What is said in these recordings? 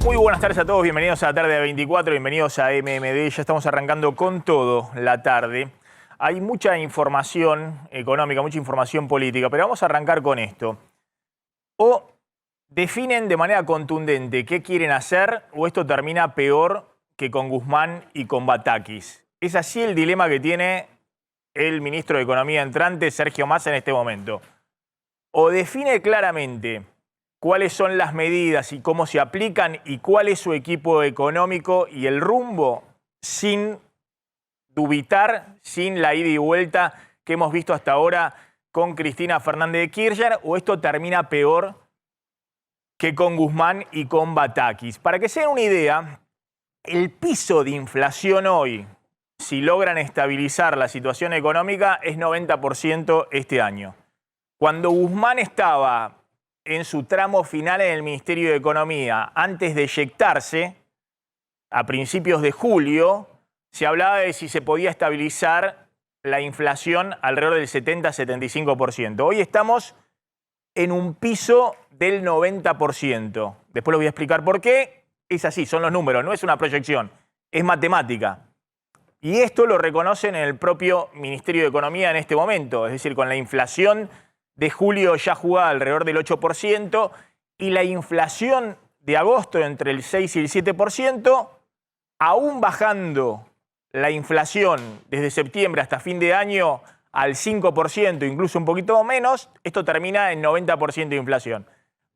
Muy buenas tardes a todos, bienvenidos a la tarde de 24, bienvenidos a MMD. Ya estamos arrancando con todo la tarde. Hay mucha información económica, mucha información política, pero vamos a arrancar con esto. O definen de manera contundente qué quieren hacer, o esto termina peor que con Guzmán y con Batakis. Es así el dilema que tiene el ministro de Economía entrante, Sergio Massa, en este momento. O define claramente cuáles son las medidas y cómo se aplican y cuál es su equipo económico y el rumbo, sin dubitar, sin la ida y vuelta que hemos visto hasta ahora con Cristina Fernández de Kirchner, o esto termina peor que con Guzmán y con Batakis. Para que se den una idea, el piso de inflación hoy, si logran estabilizar la situación económica, es 90% este año. Cuando Guzmán estaba en su tramo final en el Ministerio de Economía, antes de eyectarse, a principios de julio, se hablaba de si se podía estabilizar la inflación alrededor del 70-75%. Hoy estamos en un piso del 90%. Después les voy a explicar por qué. Es así, son los números, no es una proyección, es matemática. Y esto lo reconocen en el propio Ministerio de Economía en este momento, es decir, con la inflación de julio ya jugada alrededor del 8% y la inflación de agosto entre el 6 y el 7%, aún bajando la inflación desde septiembre hasta fin de año al 5%, incluso un poquito menos, esto termina en 90% de inflación.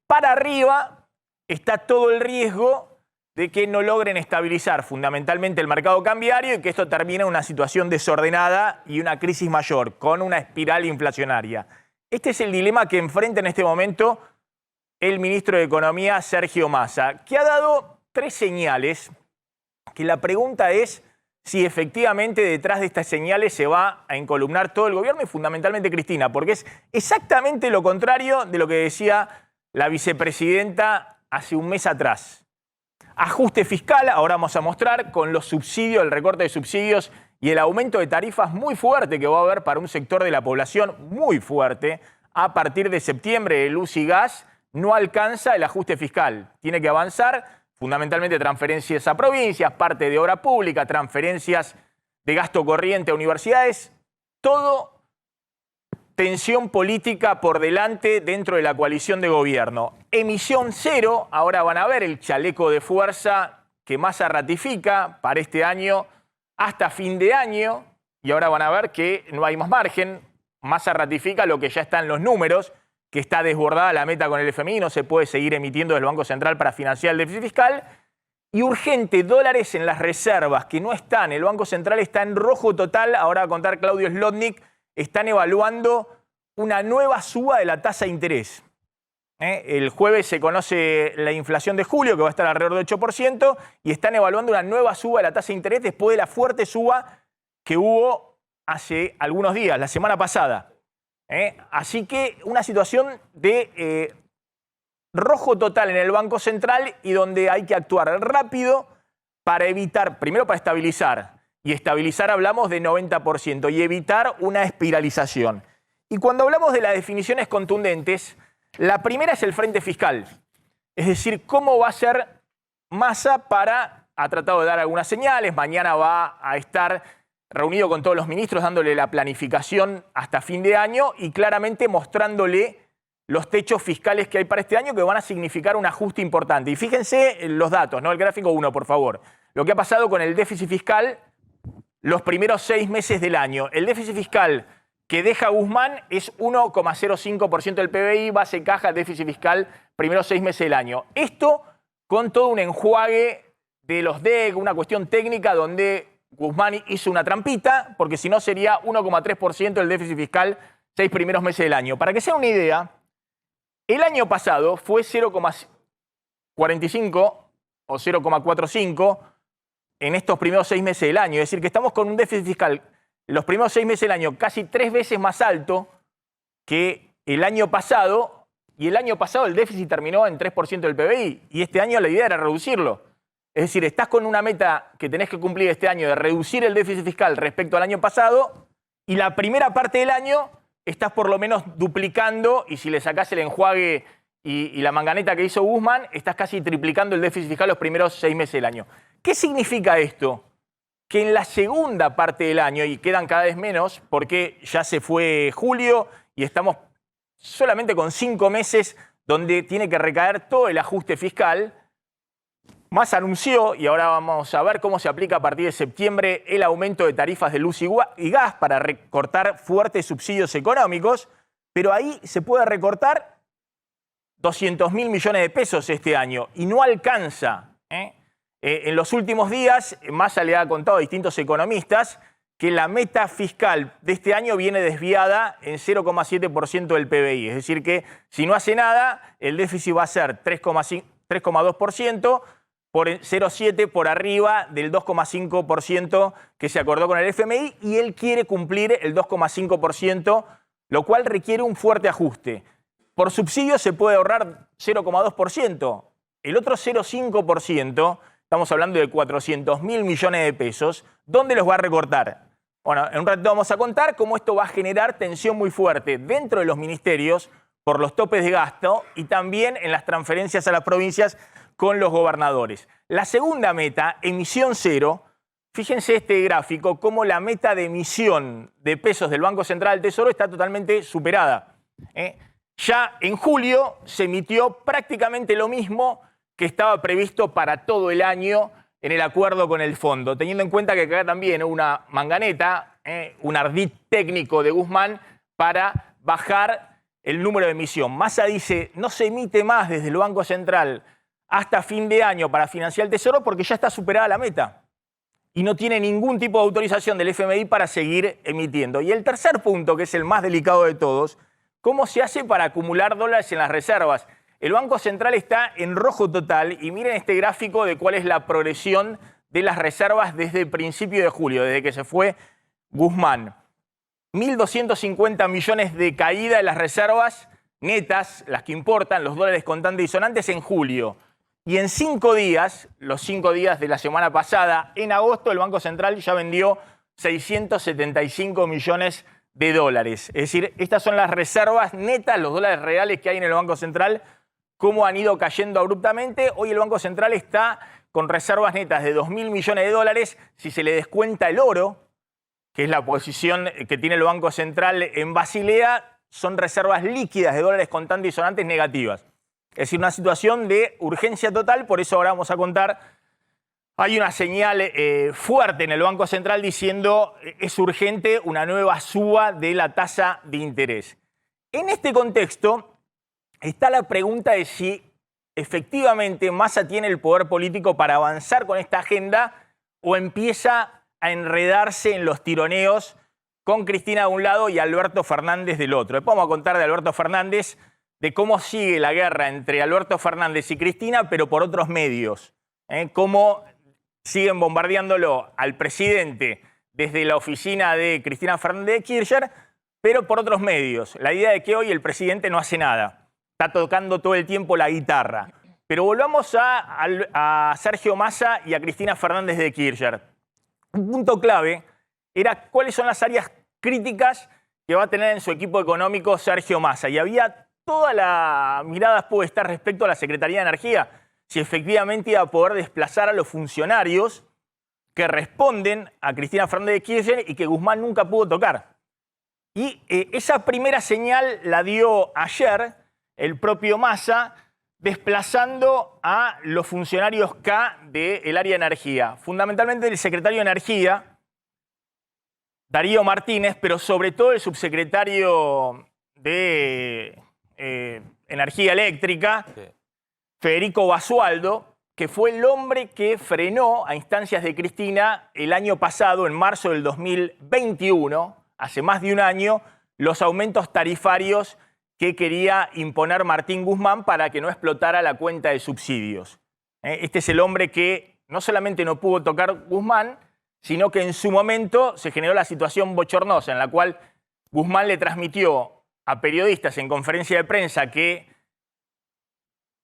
Para arriba está todo el riesgo de que no logren estabilizar fundamentalmente el mercado cambiario y que esto termine en una situación desordenada y una crisis mayor, con una espiral inflacionaria. Este es el dilema que enfrenta en este momento el ministro de Economía, Sergio Massa, que ha dado 3 señales, que la pregunta es si efectivamente detrás de estas señales se va a encolumnar todo el gobierno y fundamentalmente Cristina, porque es exactamente lo contrario de lo que decía la vicepresidenta hace un mes atrás. Ajuste fiscal, ahora vamos a mostrar, con los subsidios, el recorte de subsidios y el aumento de tarifas muy fuerte que va a haber para un sector de la población muy fuerte. A partir de septiembre, el luz y gas no alcanza el ajuste fiscal. Tiene que avanzar, fundamentalmente transferencias a provincias, parte de obra pública, transferencias de gasto corriente a universidades. Todo tensión política por delante dentro de la coalición de gobierno. Emisión cero, ahora van a ver el chaleco de fuerza que Massa ratifica para este año hasta fin de año, y ahora van a ver que no hay más margen. Massa ratifica lo que ya está en los números, que está desbordada la meta con el FMI, no se puede seguir emitiendo del Banco Central para financiar el déficit fiscal. Y urgente, dólares en las reservas, que no están. El Banco Central está en rojo total, ahora va a contar Claudio Zlotnik, están evaluando una nueva suba de la tasa de interés. El jueves se conoce la inflación de julio, que va a estar alrededor del 8%, y están evaluando una nueva suba de la tasa de interés después de la fuerte suba que hubo hace algunos días, la semana pasada. Así que una situación de rojo total en el Banco Central y donde hay que actuar rápido para evitar, primero para estabilizar, y estabilizar hablamos de 90%, y evitar una espiralización. Y cuando hablamos de las definiciones contundentes, la primera es el frente fiscal. Es decir, cómo va a ser Massa ha tratado de dar algunas señales, mañana va a estar reunido con todos los ministros dándole la planificación hasta fin de año y claramente mostrándole los techos fiscales que hay para este año que van a significar un ajuste importante. Y fíjense los datos, ¿no? El gráfico 1, por favor. Lo que ha pasado con el déficit fiscal los primeros 6 meses del año. El déficit fiscal que deja Guzmán es 1,05% del PBI, base caja, déficit fiscal, primeros 6 meses del año. Esto con todo un enjuague de los DEC, una cuestión técnica donde Guzmán hizo una trampita, porque si no sería 1,3% del déficit fiscal 6 primeros meses del año. Para que sea una idea, el año pasado fue 0,45 o 0,45 en estos primeros 6 meses del año. Es decir, que estamos con un déficit fiscal los primeros 6 meses del año casi 3 veces más alto que el año pasado, y el año pasado el déficit terminó en 3% del PBI, y este año la idea era reducirlo. Es decir, estás con una meta que tenés que cumplir este año de reducir el déficit fiscal respecto al año pasado, y la primera parte del año estás por lo menos duplicando, y si le sacás el enjuague y la manganeta que hizo Guzmán, estás casi triplicando el déficit fiscal los primeros 6 meses del año. ¿Qué significa esto? Que en la segunda parte del año, y quedan cada vez menos, porque ya se fue julio y estamos solamente con 5 meses donde tiene que recaer todo el ajuste fiscal, Massa anunció, y ahora vamos a ver cómo se aplica a partir de septiembre, el aumento de tarifas de luz y gas para recortar fuertes subsidios económicos, pero ahí se puede recortar 200.000 millones de pesos este año y no alcanza. En los últimos días, Massa le ha contado a distintos economistas que la meta fiscal de este año viene desviada en 0,7% del PBI. Es decir que si no hace nada, el déficit va a ser 3,2%, por 0,7 por arriba del 2,5% que se acordó con el FMI, y él quiere cumplir el 2,5%, lo cual requiere un fuerte ajuste. Por subsidio se puede ahorrar 0,2%. El otro 0,5%, estamos hablando de 400.000 millones de pesos, ¿dónde los va a recortar? Bueno, en un rato vamos a contar cómo esto va a generar tensión muy fuerte dentro de los ministerios por los topes de gasto y también en las transferencias a las provincias con los gobernadores. La segunda meta, emisión cero. Fíjense este gráfico, cómo la meta de emisión de pesos del Banco Central del Tesoro está totalmente superada. Ya en julio se emitió prácticamente lo mismo que estaba previsto para todo el año en el acuerdo con el fondo, teniendo en cuenta que acá también una manganeta, un ardid técnico de Guzmán para bajar el número de emisión. Massa dice, no se emite más desde el Banco Central hasta fin de año para financiar el Tesoro porque ya está superada la meta y no tiene ningún tipo de autorización del FMI para seguir emitiendo. Y el tercer punto, que es el más delicado de todos, ¿cómo se hace para acumular dólares en las reservas? El Banco Central está en rojo total y miren este gráfico de cuál es la progresión de las reservas desde el principio de julio, desde que se fue Guzmán. 1.250 millones de caída de las reservas netas, las que importan, los dólares contantes y sonantes en julio. Y en 5 días, los 5 días de la semana pasada, en agosto, el Banco Central ya vendió 675 millones de dólares. Es decir, estas son las reservas netas, los dólares reales que hay en el Banco Central, cómo han ido cayendo abruptamente. Hoy el Banco Central está con reservas netas de 2.000 millones de dólares. Si se le descuenta el oro, que es la posición que tiene el Banco Central en Basilea, son reservas líquidas de dólares contantes y sonantes negativas. Es decir, una situación de urgencia total, por eso ahora vamos a contar. Hay una señal fuerte en el Banco Central diciendo es urgente una nueva suba de la tasa de interés. En este contexto está la pregunta de si efectivamente Massa tiene el poder político para avanzar con esta agenda o empieza a enredarse en los tironeos con Cristina de un lado y Alberto Fernández del otro. Después vamos a contar de Alberto Fernández, de cómo sigue la guerra entre Alberto Fernández y Cristina, pero por otros medios. Cómo siguen bombardeándolo al presidente desde la oficina de Cristina Fernández de Kirchner, pero por otros medios. La idea de que hoy el presidente no hace nada, está tocando todo el tiempo la guitarra. Pero volvamos a Sergio Massa y a Cristina Fernández de Kirchner. Un punto clave era cuáles son las áreas críticas que va a tener en su equipo económico Sergio Massa. Y había toda la mirada puesta respecto a la Secretaría de Energía, si efectivamente iba a poder desplazar a los funcionarios que responden a Cristina Fernández de Kirchner y que Guzmán nunca pudo tocar. Y esa primera señal la dio ayer el propio Massa, desplazando a los funcionarios K del área de energía, fundamentalmente el secretario de Energía, Darío Martínez, pero sobre todo el subsecretario de Energía Eléctrica, sí, Federico Basualdo, que fue el hombre que frenó a instancias de Cristina el año pasado, en marzo del 2021, hace más de un año, los aumentos tarifarios que quería imponer Martín Guzmán para que no explotara la cuenta de subsidios. Este es el hombre que no solamente no pudo tocar Guzmán, sino que en su momento se generó la situación bochornosa en la cual Guzmán le transmitió a periodistas en conferencia de prensa que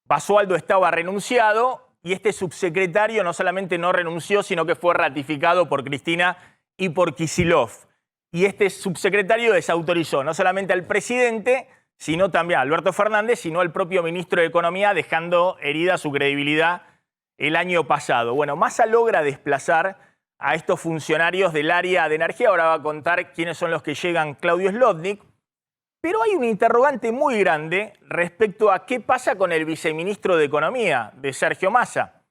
Basualdo estaba renunciado y este subsecretario no solamente no renunció, sino que fue ratificado por Cristina y por Kicillof. Y este subsecretario desautorizó no solamente al presidente, sino también a Alberto Fernández, sino al propio ministro de Economía, dejando herida su credibilidad el año pasado. Bueno, Massa logra desplazar a estos funcionarios del área de energía. Ahora va a contar quiénes son los que llegan Claudio Slotnick. Pero hay un interrogante muy grande respecto a qué pasa con el viceministro de Economía, de Sergio Massa.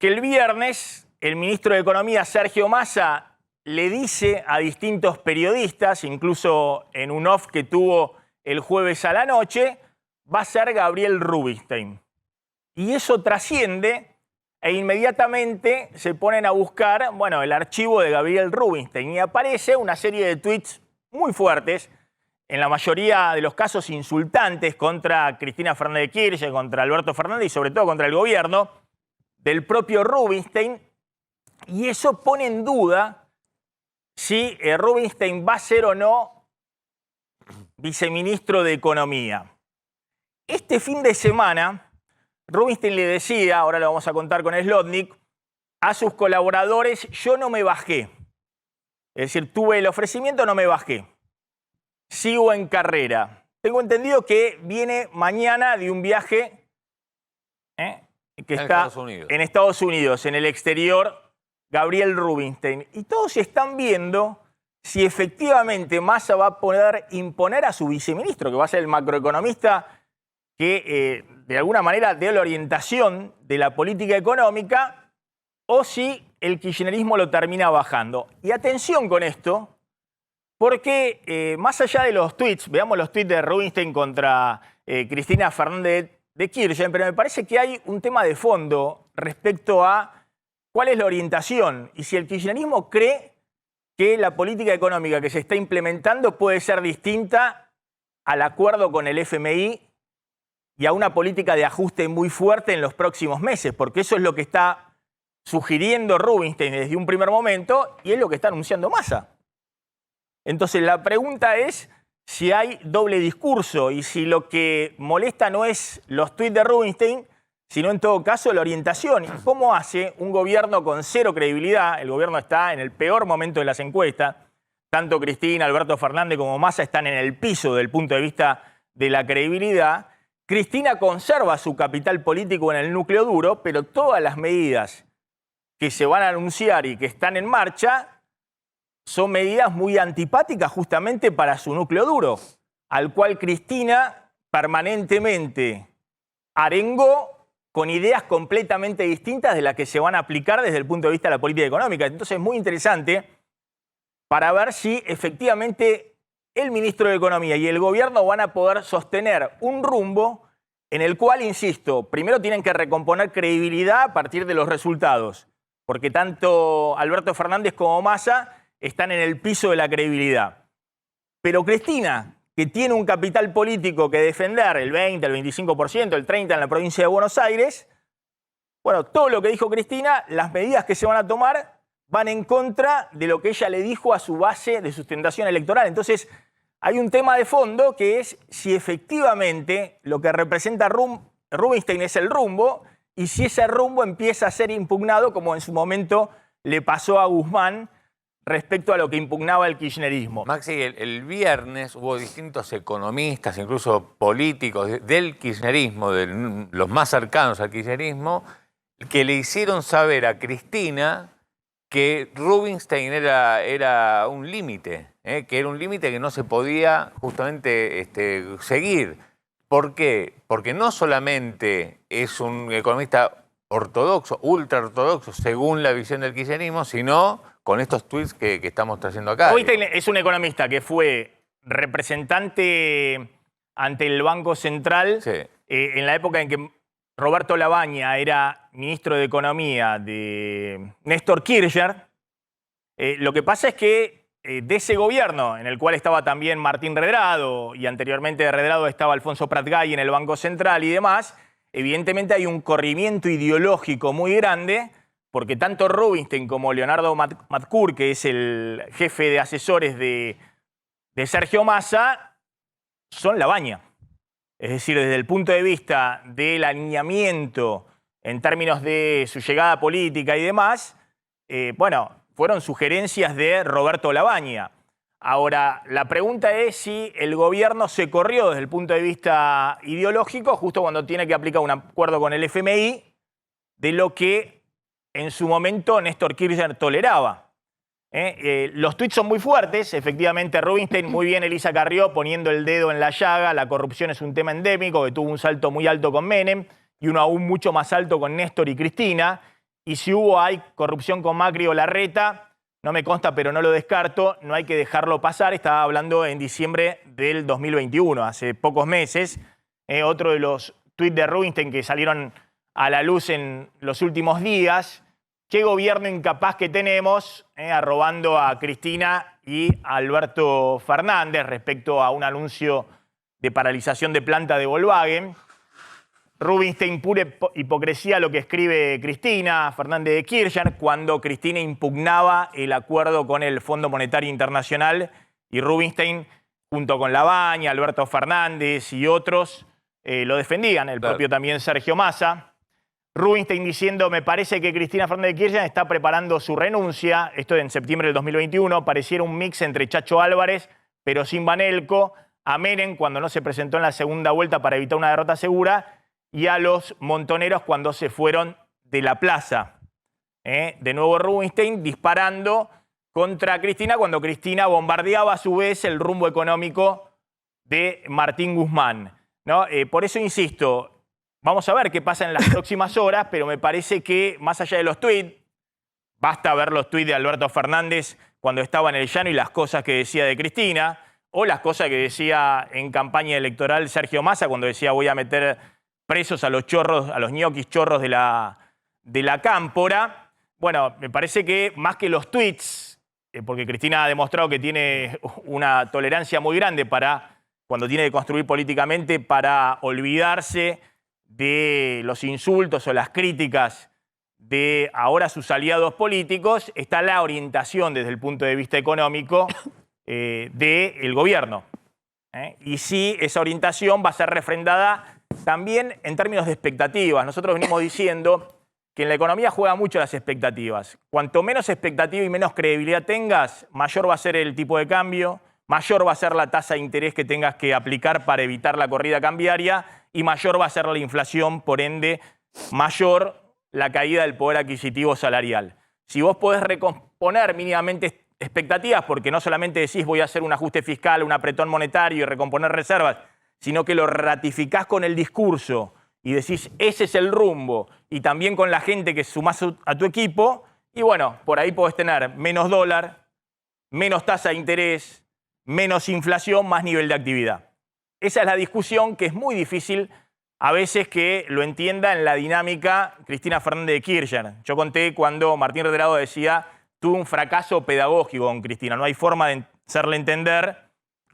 Que el viernes el ministro de Economía, Sergio Massa, le dice a distintos periodistas, incluso en un off que tuvo el jueves a la noche, va a ser Gabriel Rubinstein. Y eso trasciende e inmediatamente se ponen a buscar, bueno, el archivo de Gabriel Rubinstein y aparece una serie de tweets muy fuertes, en la mayoría de los casos insultantes contra Cristina Fernández de Kirchner, contra Alberto Fernández y sobre todo contra el gobierno del propio Rubinstein. Y eso pone en duda si Rubinstein va a ser o no viceministro de Economía. Este fin de semana, Rubinstein le decía, ahora lo vamos a contar con Slotnick, a sus colaboradores: yo no me bajé. Es decir, tuve el ofrecimiento, no me bajé. Sigo en carrera. Tengo entendido que viene mañana de un viaje que está en Estados Unidos, en el exterior, Gabriel Rubinstein. Y todos están viendo si efectivamente Massa va a poder imponer a su viceministro, que va a ser el macroeconomista que de alguna manera dé la orientación de la política económica, o si el kirchnerismo lo termina bajando. Y atención con esto, porque más allá de los tweets, veamos los tweets de Rubinstein contra Cristina Fernández de Kirchner, pero me parece que hay un tema de fondo respecto a cuál es la orientación y si el kirchnerismo cree que la política económica que se está implementando puede ser distinta al acuerdo con el FMI y a una política de ajuste muy fuerte en los próximos meses, porque eso es lo que está sugiriendo Rubinstein desde un primer momento y es lo que está anunciando Massa. Entonces la pregunta es si hay doble discurso y si lo que molesta no es los tuits de Rubinstein, sino en todo caso la orientación. ¿Y cómo hace un gobierno con cero credibilidad? El gobierno está en el peor momento de las encuestas. Tanto Cristina, Alberto Fernández como Massa están en el piso desde el punto de vista de la credibilidad. Cristina conserva su capital político en el núcleo duro, pero todas las medidas que se van a anunciar y que están en marcha son medidas muy antipáticas justamente para su núcleo duro, al cual Cristina permanentemente arengó con ideas completamente distintas de las que se van a aplicar desde el punto de vista de la política económica. Entonces es muy interesante para ver si efectivamente el ministro de Economía y el gobierno van a poder sostener un rumbo en el cual, insisto, primero tienen que recomponer credibilidad a partir de los resultados, porque tanto Alberto Fernández como Massa están en el piso de la credibilidad. Pero Cristina, que tiene un capital político que defender, el 20, el 25%, el 30% en la provincia de Buenos Aires, bueno, todo lo que dijo Cristina, las medidas que se van a tomar van en contra de lo que ella le dijo a su base de sustentación electoral. Entonces, hay un tema de fondo que es si efectivamente lo que representa Rubinstein es el rumbo y si ese rumbo empieza a ser impugnado, como en su momento le pasó a Guzmán, respecto a lo que impugnaba el kirchnerismo. Maxi, el viernes hubo distintos economistas, incluso políticos del kirchnerismo, de los más cercanos al kirchnerismo, que le hicieron saber a Cristina que Rubinstein era un límite, que era un límite que no se podía justamente seguir. ¿Por qué? Porque no solamente es un economista ortodoxo, ultra ortodoxo, según la visión del kirchnerismo, sino con estos tweets que estamos trayendo acá. Rubinstein es un economista que fue representante ante el Banco Central en la época en que Roberto Labaña era ministro de Economía de Néstor Kirchner. Lo que pasa es que de ese gobierno, en el cual estaba también Martín Redrado, y anteriormente de Redrado estaba Alfonso Pratgay en el Banco Central y demás, evidentemente hay un corrimiento ideológico muy grande, porque tanto Rubinstein como Leonardo Matcur, que es el jefe de asesores de Sergio Massa, son Labaña. Es decir, desde el punto de vista del alineamiento en términos de su llegada política y demás, bueno, fueron sugerencias de Roberto Labaña. Ahora, la pregunta es si el gobierno se corrió desde el punto de vista ideológico justo cuando tiene que aplicar un acuerdo con el FMI de lo que en su momento Néstor Kirchner toleraba. Los tuits son muy fuertes, efectivamente Rubinstein, muy bien Elisa Carrió poniendo el dedo en la llaga, la corrupción es un tema endémico que tuvo un salto muy alto con Menem y uno aún mucho más alto con Néstor y Cristina, y si hay corrupción con Macri o Larreta, no me consta pero no lo descarto, no hay que dejarlo pasar. Estaba hablando en diciembre del 2021, hace pocos meses. Otro de los tuits de Rubinstein que salieron a la luz en los últimos días: qué gobierno incapaz que tenemos, arrobando a Cristina y a Alberto Fernández respecto a un anuncio de paralización de planta de Volkswagen. Rubinstein, pura hipocresía lo que escribe Cristina Fernández de Kirchner cuando Cristina impugnaba el acuerdo con el Fondo Monetario Internacional y Rubinstein, junto con Labaña, Alberto Fernández y otros, lo defendían, el propio también Sergio Massa. Rubinstein diciendo: me parece que Cristina Fernández de Kirchner está preparando su renuncia. Esto en septiembre del 2021. Pareciera un mix entre Chacho Álvarez, pero sin Banelco, a Menem cuando no se presentó en la segunda vuelta para evitar una derrota segura, y a los montoneros cuando se fueron de la plaza. De nuevo Rubinstein disparando contra Cristina cuando Cristina bombardeaba a su vez el rumbo económico de Martín Guzmán, ¿no? Por eso insisto, vamos a ver qué pasa en las próximas horas, pero me parece que más allá de los tuits, basta ver los tuits de Alberto Fernández cuando estaba en el llano y las cosas que decía de Cristina, o las cosas que decía en campaña electoral Sergio Massa cuando decía: voy a meter presos a los chorros, a los ñoquis chorros de la Cámpora. Bueno, me parece que más que los tuits, porque Cristina ha demostrado que tiene una tolerancia muy grande para, cuando tiene que construir políticamente, para olvidarse de los insultos o las críticas de ahora sus aliados políticos, está la orientación desde el punto de vista económico del gobierno. Y sí, esa orientación va a ser refrendada también en términos de expectativas. Nosotros venimos diciendo que en la economía juega mucho las expectativas. Cuanto menos expectativa y menos credibilidad tengas, mayor va a ser el tipo de cambio, mayor va a ser la tasa de interés que tengas que aplicar para evitar la corrida cambiaria y mayor va a ser la inflación, por ende, mayor la caída del poder adquisitivo salarial. Si vos podés recomponer mínimamente expectativas, porque no solamente decís voy a hacer un ajuste fiscal, un apretón monetario y recomponer reservas, sino que lo ratificás con el discurso y decís ese es el rumbo, y también con la gente que sumás a tu equipo, y bueno, por ahí podés tener menos dólar, menos tasa de interés, menos inflación, más nivel de actividad. Esa es la discusión que es muy difícil a veces que lo entienda en la dinámica Cristina Fernández de Kirchner. Yo conté cuando Martín Redrado decía: tuve un fracaso pedagógico con Cristina, no hay forma de hacerle entender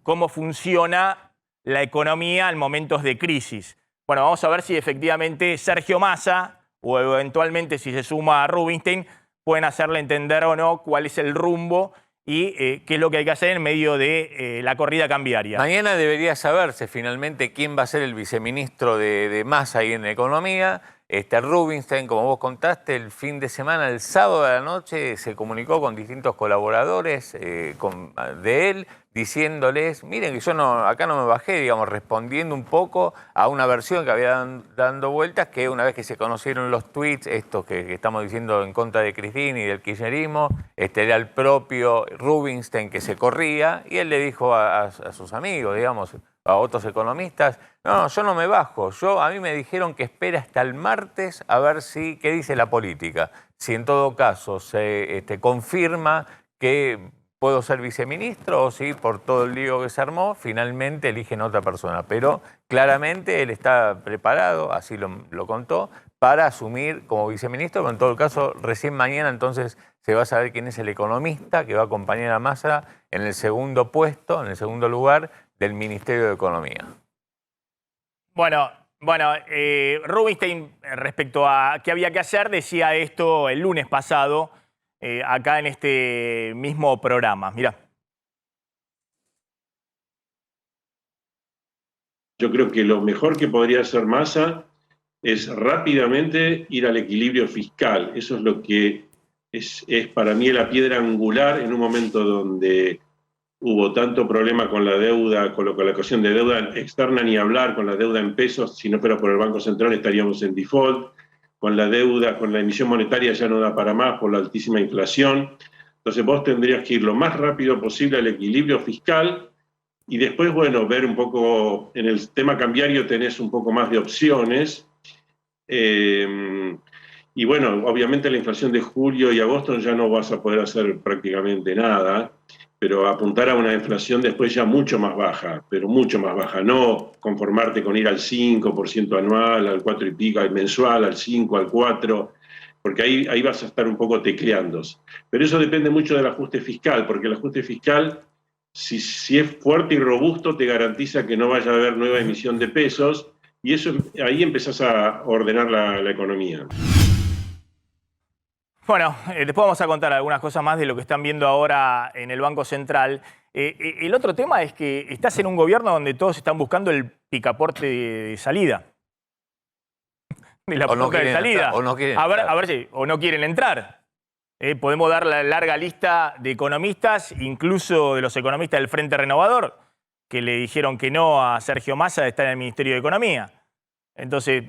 cómo funciona la economía en momentos de crisis. Bueno, vamos a ver si efectivamente Sergio Massa o eventualmente si se suma a Rubinstein pueden hacerle entender o no cuál es el rumbo y qué es lo que hay que hacer en medio de la corrida cambiaria. Mañana debería saberse finalmente quién va a ser el viceministro de Massa ahí en Economía. Rubinstein, como vos contaste, el fin de semana, el sábado de la noche, se comunicó con distintos colaboradores de él, diciéndoles: miren que yo acá no me bajé, digamos, respondiendo un poco a una versión que había dando vueltas, que una vez que se conocieron los tweets, estos que estamos diciendo en contra de Cristina y del kirchnerismo, era el propio Rubinstein que se corría, y él le dijo a sus amigos, digamos, a otros economistas: no, yo no me bajo, a mí me dijeron que espera hasta el martes a ver qué dice la política. Si en todo caso se confirma que puedo ser viceministro, o si por todo el lío que se armó, finalmente eligen a otra persona. Pero claramente él está preparado, así lo contó, para asumir como viceministro, pero en todo caso recién mañana entonces se va a saber quién es el economista que va a acompañar a Massa en el segundo puesto, en el segundo lugar del Ministerio de Economía. Bueno, Rubinstein, respecto a qué había que hacer, decía esto el lunes pasado, acá en este mismo programa. Mirá. Yo creo que lo mejor que podría hacer Massa es rápidamente ir al equilibrio fiscal. Eso es lo que es para mí la piedra angular en un momento donde hubo tanto problema con la deuda, con la colocación de deuda externa, ni hablar, con la deuda en pesos, si no fuera por el Banco Central estaríamos en default, con la deuda, con la emisión monetaria ya no da para más por la altísima inflación. Entonces vos tendrías que ir lo más rápido posible al equilibrio fiscal y después, bueno, ver un poco, en el tema cambiario tenés un poco más de opciones. Y bueno, obviamente la inflación de julio y agosto ya no vas a poder hacer prácticamente nada, pero apuntar a una inflación después ya mucho más baja, pero mucho más baja, no conformarte con ir al 5% anual, al 4 y pico, al mensual, al 5, al 4, porque ahí vas a estar un poco tecleando. Pero eso depende mucho del ajuste fiscal, porque el ajuste fiscal, si es fuerte y robusto, te garantiza que no vaya a haber nueva emisión de pesos, y eso ahí empezás a ordenar la economía. Bueno, después vamos a contar algunas cosas más de lo que están viendo ahora en el Banco Central. El otro tema es que estás en un gobierno donde todos están buscando el picaporte de salida. De la no puerta de salida. Entrar, o no quieren a ver entrar. si, o no quieren entrar. Podemos dar la larga lista de economistas, incluso de los economistas del Frente Renovador, que le dijeron que no a Sergio Massa de estar en el Ministerio de Economía. Entonces,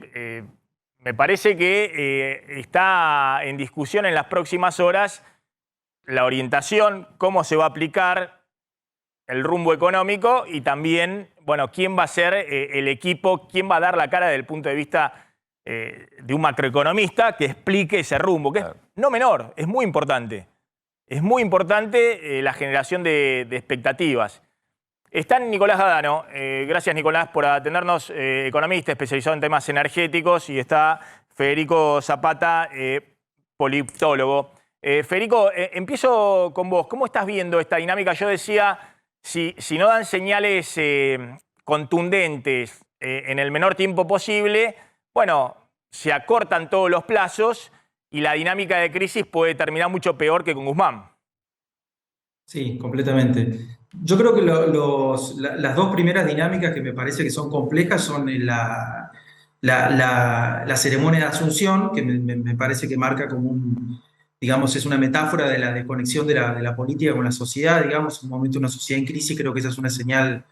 me parece que está en discusión en las próximas horas la orientación, cómo se va a aplicar el rumbo económico y también, bueno, quién va a ser el equipo, quién va a dar la cara desde el punto de vista de un macroeconomista que explique ese rumbo, que es no menor, es muy importante. Es muy importante la generación de expectativas. Está Nicolás Gadano. Gracias, Nicolás, por atendernos, economista especializado en temas energéticos. Y está Federico Zapata, politólogo. Federico, empiezo con vos. ¿Cómo estás viendo esta dinámica? Yo decía, si no dan señales contundentes en el menor tiempo posible, bueno, se acortan todos los plazos y la dinámica de crisis puede terminar mucho peor que con Guzmán. Sí, completamente. Yo creo que las dos primeras dinámicas que me parece que son complejas son la ceremonia de Asunción, que me parece que marca como digamos, es una metáfora de la desconexión de la política con la sociedad, digamos, en un momento de una sociedad en crisis, creo que esa es una señal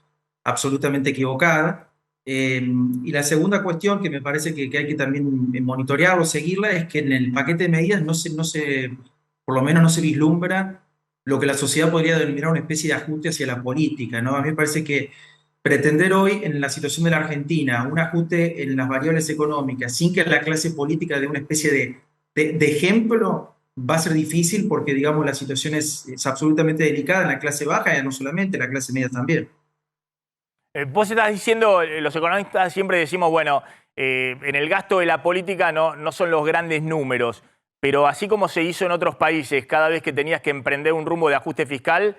absolutamente equivocada. Y la segunda cuestión que me parece que hay que también monitorear o seguirla es que en el paquete de medidas por lo menos no se vislumbra lo que la sociedad podría denominar una especie de ajuste hacia la política, ¿no? A mí me parece que pretender hoy, en la situación de la Argentina, un ajuste en las variables económicas sin que la clase política dé una especie de ejemplo, va a ser difícil porque, digamos, la situación es absolutamente delicada en la clase baja y no solamente, en la clase media también. Vos estás diciendo, los economistas siempre decimos, bueno, en el gasto de la política no son los grandes números, pero así como se hizo en otros países, cada vez que tenías que emprender un rumbo de ajuste fiscal,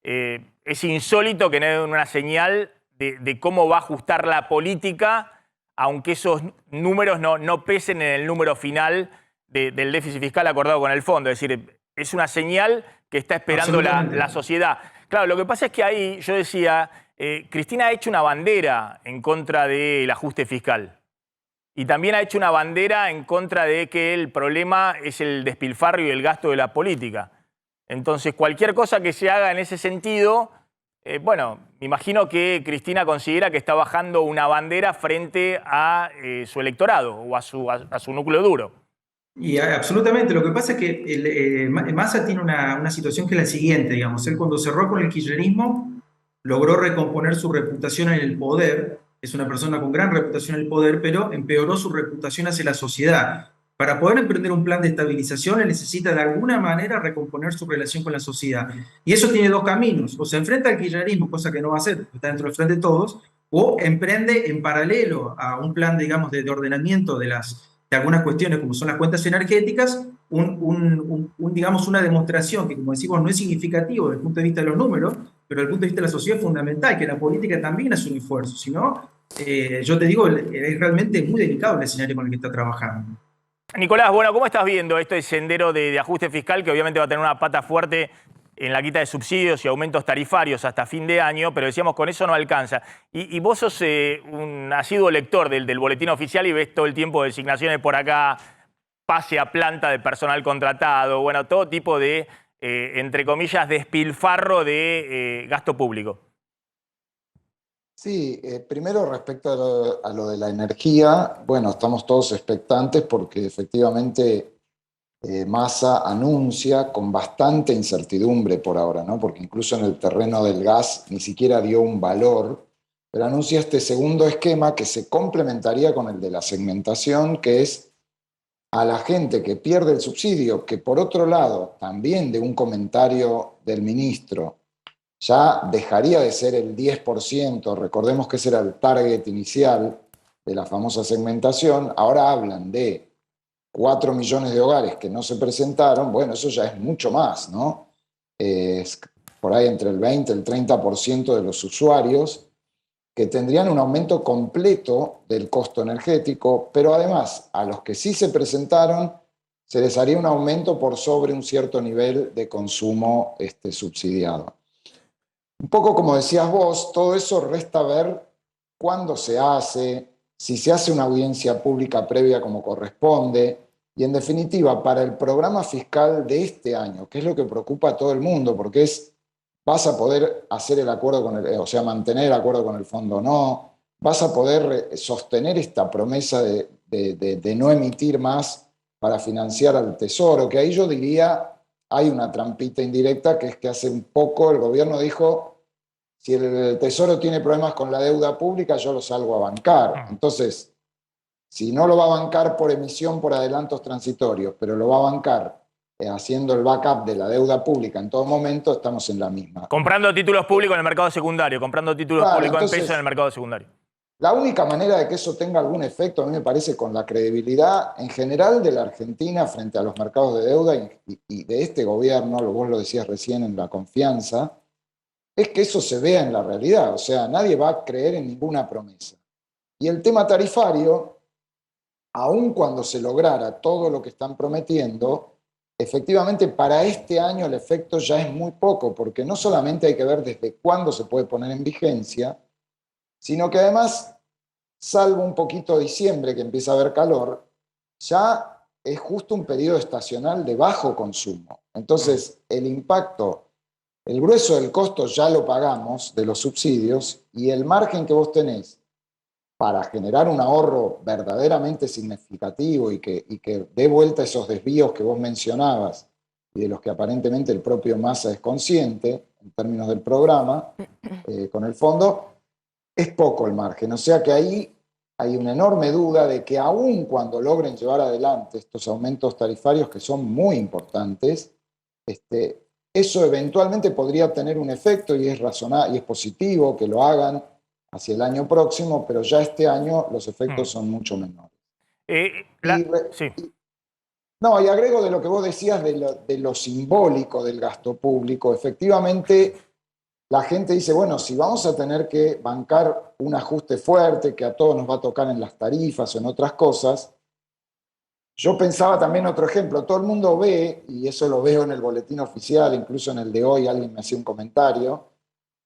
es insólito que no den una señal de cómo va a ajustar la política, aunque esos números no pesen en el número final del déficit fiscal acordado con el fondo. Es decir, es una señal que está esperando la sociedad. Claro, lo que pasa es que ahí, yo decía, Cristina ha hecho una bandera en contra del ajuste fiscal. Y también ha hecho una bandera en contra de que el problema es el despilfarro y el gasto de la política. Entonces, cualquier cosa que se haga en ese sentido, bueno, me imagino que Cristina considera que está bajando una bandera frente a su electorado o a su núcleo duro. Y absolutamente, lo que pasa es que Massa tiene una situación que es la siguiente, digamos, él cuando cerró con el kirchnerismo logró recomponer su reputación en el poder, es una persona con gran reputación en el poder, pero empeoró su reputación hacia la sociedad. Para poder emprender un plan de estabilización, él necesita de alguna manera recomponer su relación con la sociedad. Y eso tiene dos caminos, o se enfrenta al kirchnerismo, cosa que no va a hacer, está dentro del frente de todos, o emprende en paralelo a un plan, digamos, de ordenamiento de algunas cuestiones como son las cuentas energéticas, digamos, una demostración que, como decimos, no es significativo desde el punto de vista de los números, pero desde el punto de vista de la sociedad es fundamental, que la política también hace un esfuerzo. Si no, yo te digo, es realmente muy delicado el escenario con el que está trabajando. Nicolás, bueno, ¿cómo estás viendo este sendero de ajuste fiscal que obviamente va a tener una pata fuerte en la quita de subsidios y aumentos tarifarios hasta fin de año, pero decíamos con eso no alcanza? Y vos sos un asiduo lector del boletín oficial y ves todo el tiempo designaciones por acá, pase a planta de personal contratado, bueno, todo tipo de entre comillas, despilfarro de gasto público. Sí, primero respecto a lo de la energía, bueno, estamos todos expectantes porque efectivamente Massa anuncia con bastante incertidumbre por ahora, ¿no? Porque incluso en el terreno del gas ni siquiera dio un valor, pero anuncia este segundo esquema que se complementaría con el de la segmentación, que es a la gente que pierde el subsidio, que por otro lado, también de un comentario del ministro, ya dejaría de ser el 10%, recordemos que ese era el target inicial de la famosa segmentación, ahora hablan de 4 millones de hogares que no se presentaron, bueno, eso ya es mucho más, ¿no? Es por ahí entre el 20 y el 30% de los usuarios que tendrían un aumento completo del costo energético, pero además a los que sí se presentaron se les haría un aumento por sobre un cierto nivel de consumo subsidiado. Un poco como decías vos, todo eso resta ver cuándo se hace, si se hace una audiencia pública previa como corresponde, y en definitiva, para el programa fiscal de este año, que es lo que preocupa a todo el mundo, porque es, vas a poder hacer el acuerdo con o sea, mantener el acuerdo con el fondo o no, vas a poder sostener esta promesa de no emitir más para financiar al Tesoro, que ahí yo diría hay una trampita indirecta, que es que hace un poco el gobierno dijo, si el Tesoro tiene problemas con la deuda pública, yo lo salgo a bancar. Entonces, si no lo va a bancar por emisión por adelantos transitorios, pero lo va a bancar haciendo el backup de la deuda pública en todo momento, estamos en la misma. Comprando títulos públicos en el mercado secundario, comprando títulos Claro, públicos entonces, en pesos en el mercado secundario. La única manera de que eso tenga algún efecto, a mí me parece, con la credibilidad en general de la Argentina frente a los mercados de deuda y de este gobierno, vos lo decías recién en la confianza, es que eso se vea en la realidad. O sea, nadie va a creer en ninguna promesa. Y el tema tarifario, aun cuando se lograra todo lo que están prometiendo, efectivamente para este año el efecto ya es muy poco, porque no solamente hay que ver desde cuándo se puede poner en vigencia, sino que además, salvo un poquito diciembre que empieza a haber calor, ya es justo un periodo estacional de bajo consumo. Entonces, el impacto, el grueso del costo ya lo pagamos de los subsidios y el margen que vos tenés para generar un ahorro verdaderamente significativo y que dé vuelta esos desvíos que vos mencionabas y de los que aparentemente el propio Massa es consciente en términos del programa con el fondo, es poco el margen. O sea que ahí hay una enorme duda de que aun cuando logren llevar adelante estos aumentos tarifarios que son muy importantes, eso eventualmente podría tener un efecto y es razonable y es positivo que lo hagan hacia el año próximo, pero ya este año los efectos son mucho menores. Sí. No, y agrego de lo que vos decías de lo simbólico del gasto público, efectivamente la gente dice, bueno, si vamos a tener que bancar un ajuste fuerte que a todos nos va a tocar en las tarifas o en otras cosas, yo pensaba también otro ejemplo, todo el mundo ve, y eso lo veo en el boletín oficial, incluso en el de hoy alguien me hacía un comentario,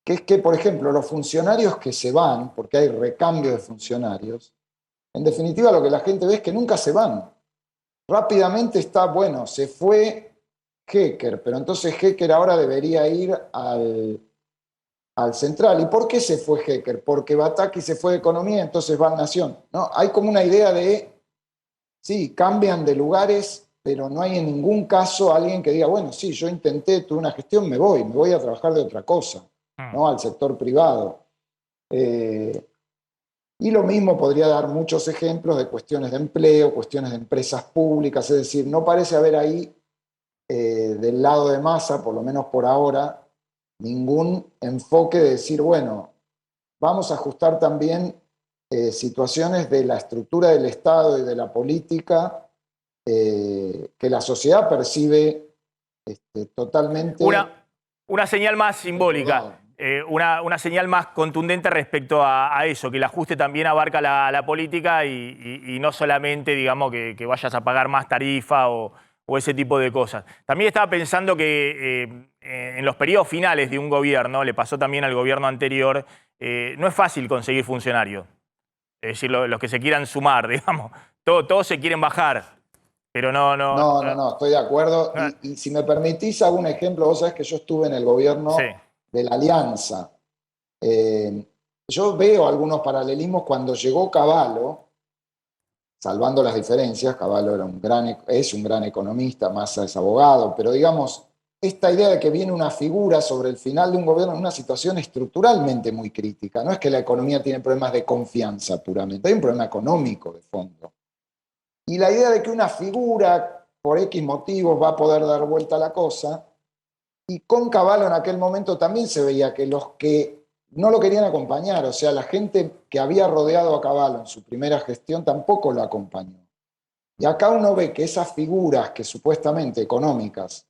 que es que, por ejemplo, los funcionarios que se van, porque hay recambio de funcionarios, en definitiva lo que la gente ve es que nunca se van. Rápidamente está, bueno, se fue Hecker, pero entonces Hecker ahora debería ir al Central. ¿Y por qué se fue Hecker? Porque Bataki se fue de Economía, entonces va a Nación. No, hay como una idea de, sí, cambian de lugares, pero no hay en ningún caso alguien que diga, bueno, sí, yo intenté, tuve una gestión, me voy a trabajar de otra cosa, ¿no? Al sector privado. Y lo mismo podría dar muchos ejemplos de cuestiones de empleo, cuestiones de empresas públicas, es decir, no parece haber ahí, del lado de Massa, por lo menos por ahora, ningún enfoque de decir, bueno, vamos a ajustar también situaciones de la estructura del Estado y de la política que la sociedad percibe totalmente... Una señal más simbólica, una señal más contundente respecto a eso, que el ajuste también abarca la política y no solamente, digamos, que vayas a pagar más tarifa o ese tipo de cosas. También estaba pensando que en los periodos finales de un gobierno, le pasó también al gobierno anterior, no es fácil conseguir funcionarios. Es decir, los que se quieran sumar, digamos, todos se quieren bajar. pero No, estoy de acuerdo. Y si me permitís, hago un ejemplo. Vos sabés que yo estuve en el gobierno sí. de la Alianza. Yo veo algunos paralelismos cuando llegó Cavallo, salvando las diferencias. Cavallo es un gran economista, Massa es abogado, pero digamos, esta idea de que viene una figura sobre el final de un gobierno en una situación estructuralmente muy crítica. No es que la economía tiene problemas de confianza puramente, hay un problema económico de fondo. Y la idea de que una figura, por X motivos, va a poder dar vuelta a la cosa, y con Cavallo en aquel momento también se veía que los que no lo querían acompañar, o sea, la gente que había rodeado a Cavallo en su primera gestión tampoco lo acompañó. Y acá uno ve que esas figuras que supuestamente económicas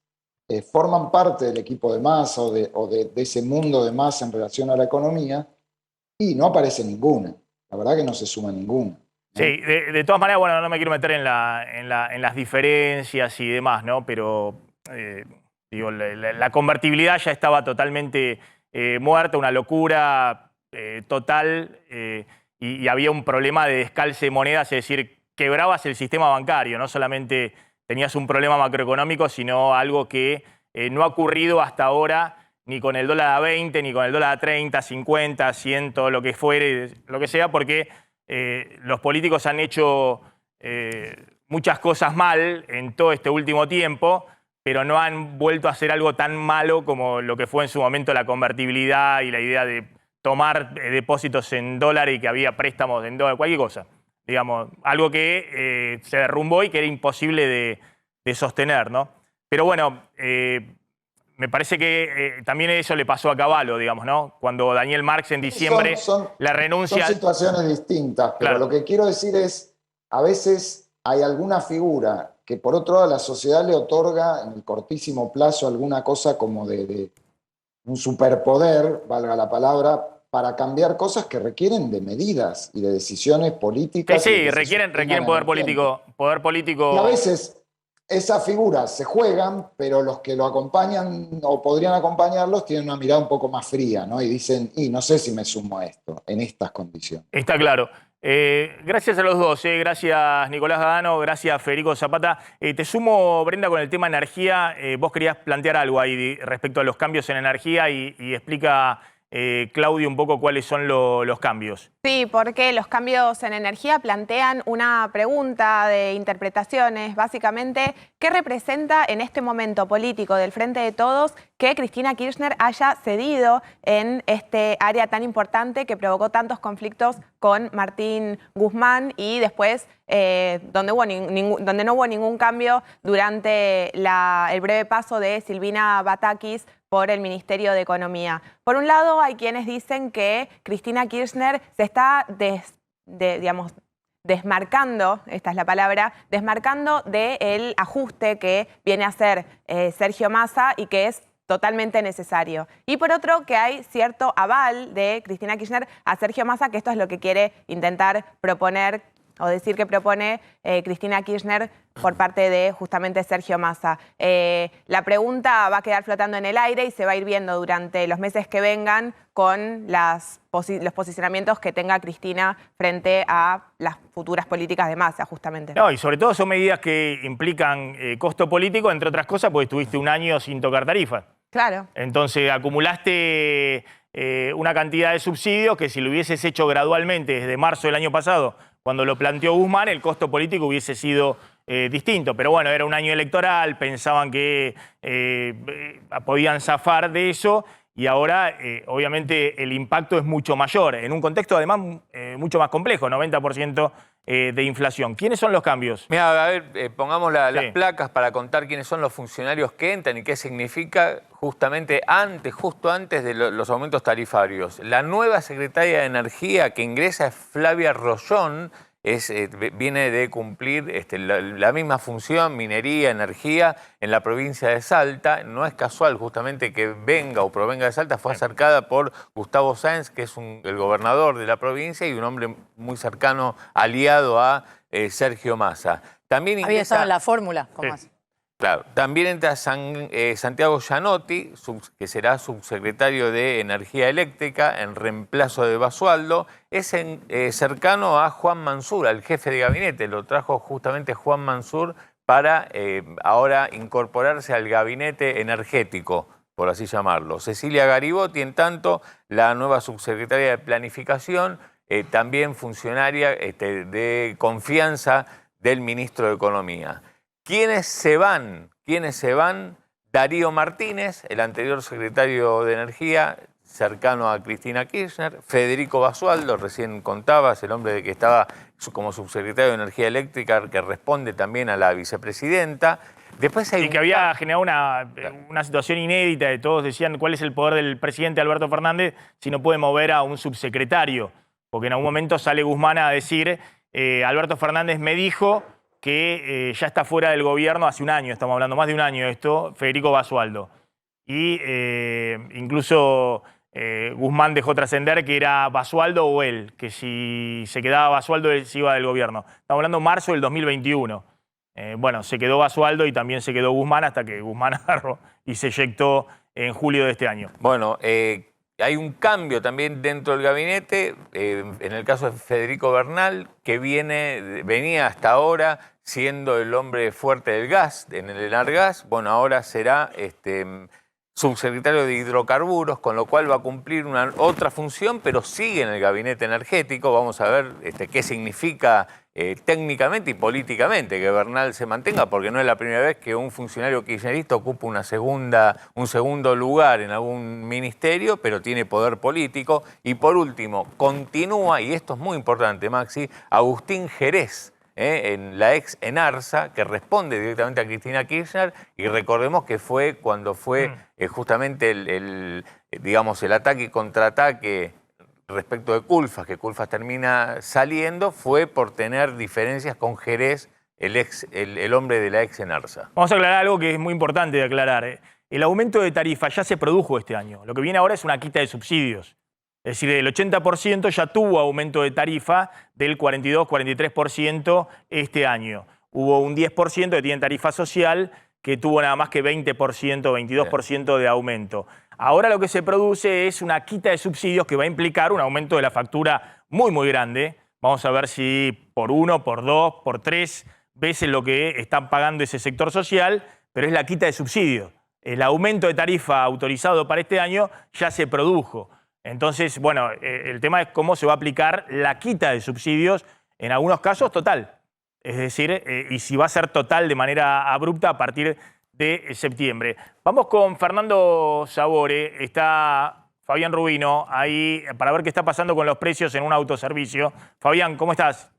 forman parte del equipo de Massa o de ese mundo de Massa en relación a la economía, y no aparece ninguna. La verdad que no se suma ninguna. Sí, de todas maneras, bueno, no me quiero meter en las diferencias y demás, ¿no? Pero digo, la convertibilidad ya estaba totalmente muerta, una locura total, y había un problema de descalce de monedas, es decir, quebrabas el sistema bancario, no solamente tenías un problema macroeconómico, sino algo que no ha ocurrido hasta ahora ni con el dólar a 20, ni con el dólar a 30, 50, 100, lo que fuere, lo que sea, porque los políticos han hecho muchas cosas mal en todo este último tiempo, pero no han vuelto a hacer algo tan malo como lo que fue en su momento la convertibilidad y la idea de tomar depósitos en dólares y que había préstamos en dólares, cualquier cosa. Digamos, algo que se derrumbó y que era imposible de sostener, ¿no? Pero bueno, me parece que también eso le pasó a Cavallo, digamos, ¿no? Cuando Daniel Marx en diciembre la renuncia... Son situaciones distintas, pero claro. Lo que quiero decir es, a veces hay alguna figura que por otro lado la sociedad le otorga en el cortísimo plazo alguna cosa como de un superpoder, valga la palabra, para cambiar cosas que requieren de medidas y de decisiones políticas. Sí, requieren poder político. Y a veces esas figuras se juegan, pero los que lo acompañan o podrían acompañarlos tienen una mirada un poco más fría, ¿no? Y dicen, no sé si me sumo a esto, en estas condiciones. Está claro. Gracias a los dos, gracias Nicolás Gadano, gracias Federico Zapata. Te sumo, Brenda, con el tema energía. Vos querías plantear algo ahí respecto a los cambios en energía y explica, Claudio, un poco cuáles son los cambios. Sí, porque los cambios en energía plantean una pregunta de interpretaciones, básicamente, ¿qué representa en este momento político del Frente de Todos que Cristina Kirchner haya cedido en este área tan importante que provocó tantos conflictos con Martín Guzmán y después donde no hubo ningún cambio durante el breve paso de Silvina Batakis por el Ministerio de Economía? Por un lado, hay quienes dicen que Cristina Kirchner se está desmarcando, esta es la palabra, desmarcando del ajuste que viene a hacer Sergio Massa y que es totalmente necesario. Y por otro, que hay cierto aval de Cristina Kirchner a Sergio Massa, que esto es lo que quiere intentar proponer o decir que propone Cristina Kirchner por parte de justamente Sergio Massa. La pregunta va a quedar flotando en el aire y se va a ir viendo durante los meses que vengan con los posicionamientos que tenga Cristina frente a las futuras políticas de Massa, justamente. No, y sobre todo son medidas que implican costo político, entre otras cosas, porque estuviste un año sin tocar tarifas. Claro. Entonces acumulaste una cantidad de subsidios que si lo hubieses hecho gradualmente desde marzo del año pasado, cuando lo planteó Guzmán, el costo político hubiese sido distinto. Pero bueno, era un año electoral, pensaban que podían zafar de eso y ahora obviamente el impacto es mucho mayor, en un contexto además mucho más complejo, 90% de inflación. ¿Quiénes son los cambios? Mira, a ver, pongamos las placas para contar quiénes son los funcionarios que entran y qué significa justamente justo antes de los aumentos tarifarios. La nueva secretaria de Energía que ingresa es Flavia Rollón, viene de cumplir la misma función, minería, energía, en la provincia de Salta. No es casual justamente que venga o provenga de Salta, fue acercada por Gustavo Sáenz, que es el gobernador de la provincia y un hombre muy cercano, aliado a Sergio Massa. También había estado en la fórmula, ¿cómo hace? Claro, también entra Santiago Gianotti, que será subsecretario de Energía Eléctrica en reemplazo de Basualdo. Es cercano a Juan Mansur, al jefe de gabinete. Lo trajo justamente Juan Mansur para ahora incorporarse al gabinete energético, por así llamarlo. Cecilia Garibotti, en tanto, la nueva subsecretaria de Planificación, también funcionaria de confianza del ministro de Economía. ¿Quiénes se van? Darío Martínez, el anterior secretario de Energía, cercano a Cristina Kirchner. Federico Basualdo, recién contabas, el hombre que estaba como subsecretario de Energía Eléctrica, que responde también a la vicepresidenta. Después hay que había generado una situación inédita de todos decían cuál es el poder del presidente Alberto Fernández si no puede mover a un subsecretario. Porque en algún momento sale Guzmán a decir, Alberto Fernández me dijo que ya está fuera del gobierno hace un año, estamos hablando más de un año de esto, Federico Basualdo. Y incluso Guzmán dejó trascender que era Basualdo o él, que si se quedaba Basualdo él se iba del gobierno. Estamos hablando de marzo del 2021. Bueno, se quedó Basualdo y también se quedó Guzmán hasta que Guzmán agarró y se eyectó en julio de este año. Bueno, hay un cambio también dentro del gabinete, en el caso de Federico Bernal, que venía hasta ahora siendo el hombre fuerte del gas, en el Enargas. Bueno, ahora será subsecretario de Hidrocarburos, con lo cual va a cumplir otra función, pero sigue en el gabinete energético. Vamos a ver qué significa técnicamente y políticamente que Bernal se mantenga, porque no es la primera vez que un funcionario kirchnerista ocupa un segundo lugar en algún ministerio, pero tiene poder político. Y por último, continúa, y esto es muy importante, Maxi, Agustín Jerez, en la ex Enarsa, que responde directamente a Cristina Kirchner, y recordemos que fue cuando fue justamente el ataque y contraataque respecto de Culfas, que Culfas termina saliendo, fue por tener diferencias con Jerez, el hombre de la ex Enarsa. Vamos a aclarar algo que es muy importante de aclarar. El aumento de tarifa ya se produjo este año. Lo que viene ahora es una quita de subsidios. Es decir, el 80% ya tuvo aumento de tarifa del 42-43% este año. Hubo un 10% que tiene tarifa social que tuvo nada más que 20%, 22% de aumento. Ahora lo que se produce es una quita de subsidios que va a implicar un aumento de la factura muy, muy grande. Vamos a ver si por 1, por 2, por 3 veces lo que están pagando ese sector social, pero es la quita de subsidios. El aumento de tarifa autorizado para este año ya se produjo. Entonces, bueno, el tema es cómo se va a aplicar la quita de subsidios, en algunos casos total. Es decir, y si va a ser total de manera abrupta a partir de septiembre. Vamos con Fernando Sabore, está Fabián Rubino ahí para ver qué está pasando con los precios en un autoservicio. Fabián, ¿cómo estás?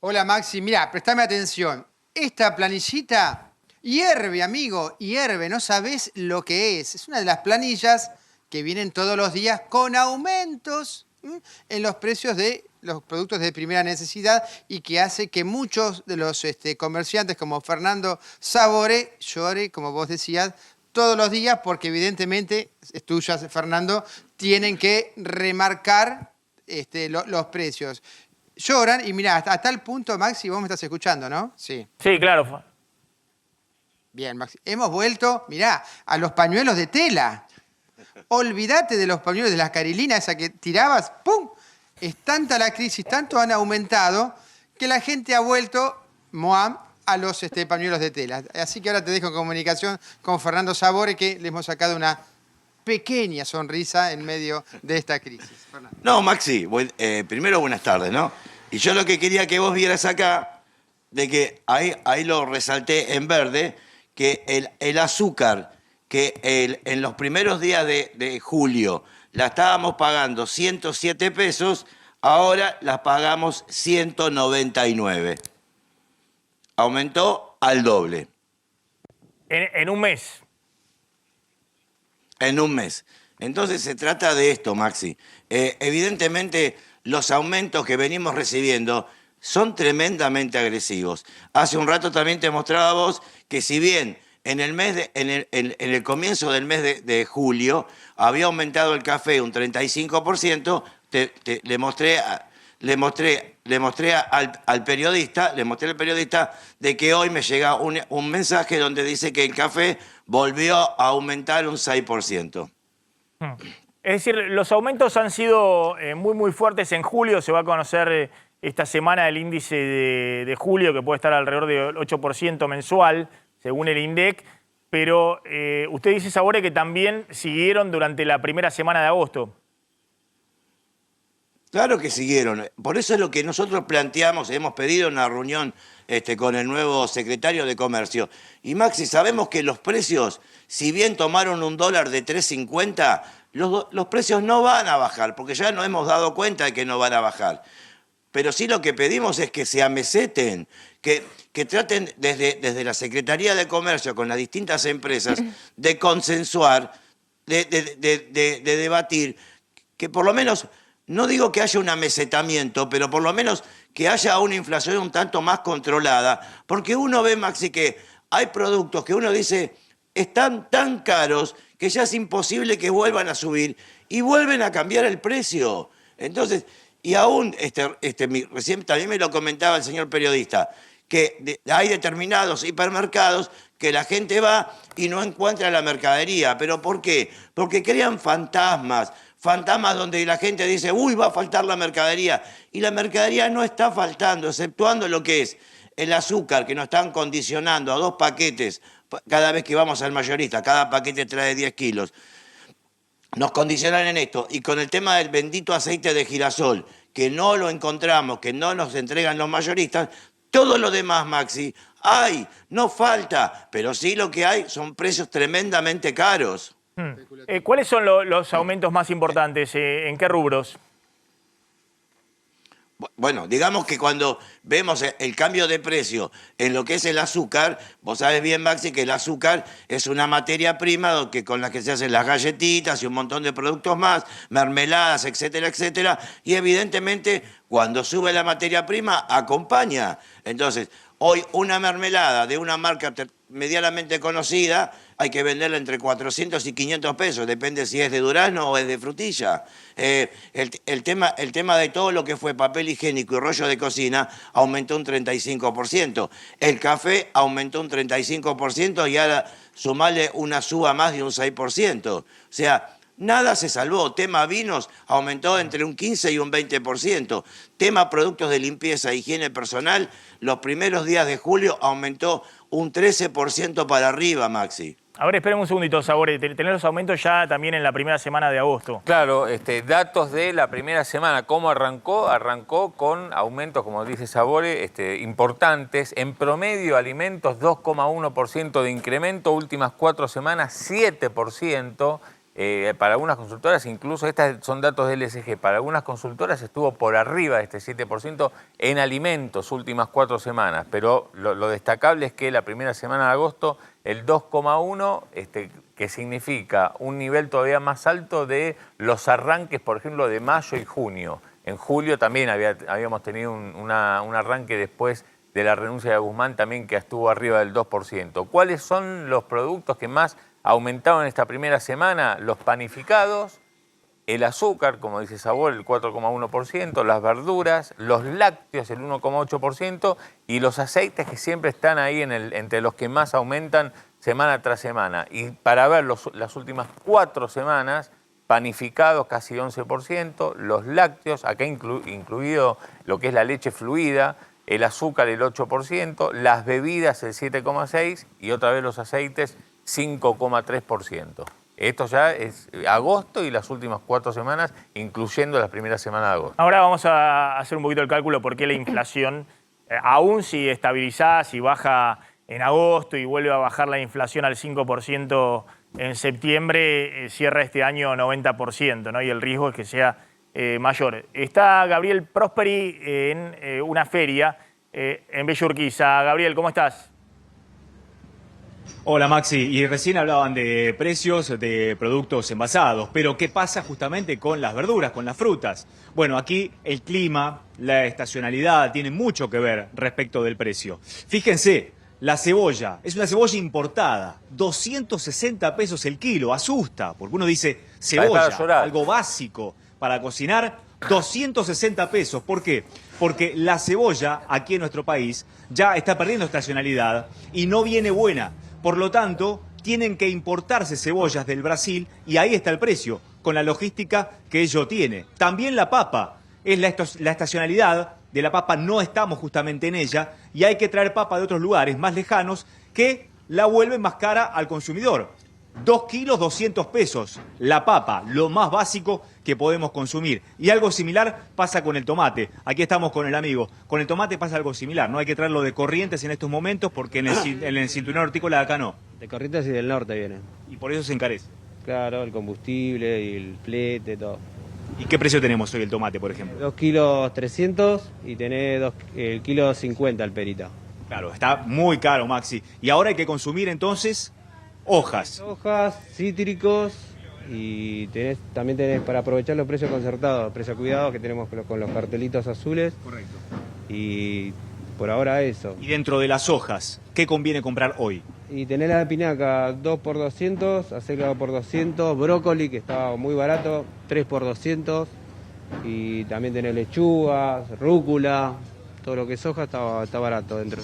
Hola Maxi, mirá, prestame atención. Esta planillita hierve, amigo, hierve, no sabés lo que es. Es una de las planillas que vienen todos los días con aumentos en los precios de los productos de primera necesidad y que hace que muchos de los comerciantes como Fernando Sabore llore, como vos decías, todos los días porque evidentemente, es tuya Fernando, tienen que remarcar los precios. Lloran y mirá, hasta tal punto, Maxi, vos me estás escuchando, ¿no? Sí. Sí, claro. Bien, Maxi. Hemos vuelto, mirá, a los pañuelos de tela. Olvídate de los pañuelos de las carilinas, esa que tirabas, ¡pum! Es tanta la crisis, tanto han aumentado, que la gente ha vuelto, Moam, a los pañuelos de tela. Así que ahora te dejo en comunicación con Fernando Sabore, que le hemos sacado una pequeña sonrisa en medio de esta crisis. Fernando. No, Maxi, primero buenas tardes, ¿no? Y yo lo que quería que vos vieras acá, de que ahí lo resalté en verde, que el azúcar, que en los primeros días de julio la estábamos pagando 107 pesos, ahora la pagamos 199. Aumentó al doble. En un mes. En un mes. Entonces se trata de esto, Maxi. Evidentemente los aumentos que venimos recibiendo son tremendamente agresivos. Hace un rato también te mostraba vos que si bien en el comienzo del mes de julio había aumentado el café un 35%, le mostré al periodista de que hoy me llega un mensaje donde dice que el café volvió a aumentar un 6%. Es decir, los aumentos han sido muy, muy fuertes en julio. Se va a conocer esta semana el índice de julio, que puede estar alrededor del 8% mensual, según el INDEC, pero usted dice, Sabore, que también siguieron durante la primera semana de agosto. Claro que siguieron. Por eso es lo que nosotros planteamos, hemos pedido una reunión con el nuevo secretario de Comercio. Y Maxi, sabemos que los precios, si bien tomaron un dólar de 3.50, los precios no van a bajar, porque ya nos hemos dado cuenta de que no van a bajar. Pero sí lo que pedimos es que se ameseten, que traten desde la Secretaría de Comercio con las distintas empresas de consensuar, de debatir, que por lo menos, no digo que haya un amesetamiento, pero por lo menos que haya una inflación un tanto más controlada, porque uno ve, Maxi, que hay productos que uno dice están tan caros que ya es imposible que vuelvan a subir y vuelven a cambiar el precio. Entonces, y aún, recién también me lo comentaba el señor periodista, que hay determinados hipermercados que la gente va y no encuentra la mercadería. ¿Pero por qué? Porque crean fantasmas donde la gente dice, uy, va a faltar la mercadería. Y la mercadería no está faltando, exceptuando lo que es el azúcar, que nos están condicionando a 2 paquetes cada vez que vamos al mayorista. Cada paquete trae 10 kilos. Nos condicionan en esto. Y con el tema del bendito aceite de girasol, que no lo encontramos, que no nos entregan los mayoristas, todo lo demás, Maxi, no falta, pero sí lo que hay son precios tremendamente caros. ¿Cuáles son los aumentos más importantes? ¿En qué rubros? Bueno, digamos que cuando vemos el cambio de precio en lo que es el azúcar, vos sabés bien, Maxi, que el azúcar es una materia prima con la que se hacen las galletitas y un montón de productos más, mermeladas, etcétera, etcétera, y evidentemente cuando sube la materia prima acompaña. Entonces, hoy una mermelada de una marca medianamente conocida hay que venderla entre 400 y 500 pesos, depende si es de durazno o es de frutilla. El tema de todo lo que fue papel higiénico y rollo de cocina aumentó un 35%. El café aumentó un 35% y ahora sumarle una suba más de un 6%. O sea, nada se salvó. Tema vinos aumentó entre un 15 y un 20%. Tema productos de limpieza e higiene personal, los primeros días de julio aumentó un 13% para arriba, Maxi. A ver, esperen un segundito, Sabore. Tenés los aumentos ya también en la primera semana de agosto. Claro, datos de la primera semana. ¿Cómo arrancó? Arrancó con aumentos, como dice Sabore, importantes. En promedio, alimentos, 2,1% de incremento. Últimas 4 semanas, 7%. Para algunas consultoras, incluso estos son datos del LSG, para algunas consultoras estuvo por arriba de este 7% en alimentos últimas 4 semanas, pero lo destacable es que la primera semana de agosto el 2,1, que significa un nivel todavía más alto de los arranques, por ejemplo, de mayo y junio. En julio también habíamos tenido un arranque después de la renuncia de Guzmán también que estuvo arriba del 2%. ¿Cuáles son los productos que más aumentaron en esta primera semana? Los panificados, el azúcar, como dice Sabor, el 4,1%, las verduras, los lácteos, el 1,8%, y los aceites que siempre están ahí entre los que más aumentan semana tras semana. Y para ver las últimas 4 semanas, panificados casi 11%, los lácteos, acá incluido lo que es la leche fluida, el azúcar el 8%, las bebidas el 7,6% y otra vez los aceites 5,3%. Esto ya es agosto y las últimas 4 semanas, incluyendo las primeras semanas de agosto. Ahora vamos a hacer un poquito el cálculo por qué la inflación, aún si estabilizada, si baja en agosto y vuelve a bajar la inflación al 5% en septiembre, cierra este año 90%, ¿no? Y el riesgo es que sea mayor. Está Gabriel Prosperi en una feria en Bella Urquiza. Gabriel, ¿cómo estás? Hola Maxi, y recién hablaban de precios de productos envasados, pero ¿qué pasa justamente con las verduras, con las frutas? Bueno, aquí el clima, la estacionalidad tienen mucho que ver respecto del precio. Fíjense, la cebolla, es una cebolla importada, 260 pesos el kilo, asusta, porque uno dice cebolla, algo básico para cocinar, 260 pesos. ¿Por qué? Porque la cebolla aquí en nuestro país ya está perdiendo estacionalidad y no viene buena. Por lo tanto, tienen que importarse cebollas del Brasil y ahí está el precio, con la logística que ello tiene. También la papa, es la estacionalidad de la papa no estamos justamente en ella y hay que traer papa de otros lugares más lejanos que la vuelven más cara al consumidor. 2 kilos, 200 pesos. La papa, lo más básico que podemos consumir. Y algo similar pasa con el tomate. Aquí estamos con el amigo. Con el tomate pasa algo similar. No hay que traerlo de Corrientes en estos momentos porque en el cinturón hortícola de acá no. De Corrientes y del norte viene. Y por eso se encarece. Claro, el combustible y el flete, todo. ¿Y qué precio tenemos hoy el tomate, por ejemplo? 2 kilos 300 y tenés el kilo 50 al perita. Claro, está muy caro, Maxi. Y ahora hay que consumir entonces hojas. Hojas, cítricos y también tenés para aprovechar los precios concertados, precios cuidados que tenemos con los cartelitos azules. Correcto. Y por ahora eso. Y dentro de las hojas, ¿qué conviene comprar hoy? Y tenés la espinaca 2 por 200, acelga 2 por 200, brócoli que está muy barato, 3 por 200 y también tenés lechugas, rúcula, todo lo que es hoja está barato dentro.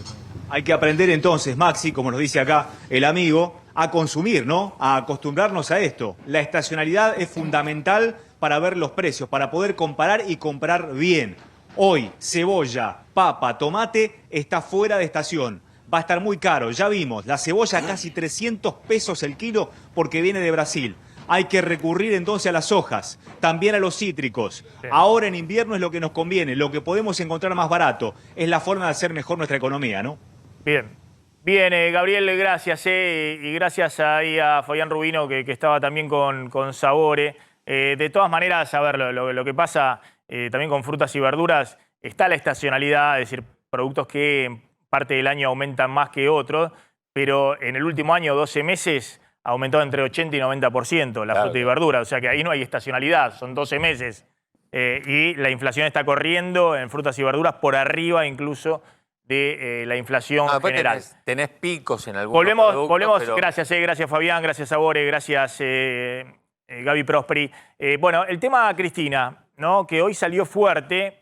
Hay que aprender entonces, Maxi, como nos dice acá el amigo, a consumir, ¿no? A acostumbrarnos a esto. La estacionalidad es fundamental para ver los precios, para poder comparar y comprar bien. Hoy, cebolla, papa, tomate está fuera de estación. Va a estar muy caro, ya vimos, la cebolla casi 300 pesos el kilo porque viene de Brasil. Hay que recurrir entonces a las hojas, también a los cítricos. Sí. Ahora en invierno es lo que nos conviene, lo que podemos encontrar más barato. Es la forma de hacer mejor nuestra economía, ¿no? Bien. Bien, Gabriel, gracias. Y gracias ahí a Fabián Rubino que estaba también con Sabore. De todas maneras, a ver, lo que pasa también con frutas y verduras, está la estacionalidad, es decir, productos que parte del año aumentan más que otros, pero en el último año, 12 meses, ha aumentado entre 80 y 90% la fruta y verdura. O sea que ahí no hay estacionalidad, son 12 meses. Y la inflación está corriendo en frutas y verduras por arriba incluso de la inflación general. Tenés picos en algunos productos. Volvemos, pero... gracias Fabián, gracias Sabore, gracias Gaby Prosperi. Bueno, el tema Cristina, ¿no? Que hoy salió fuerte.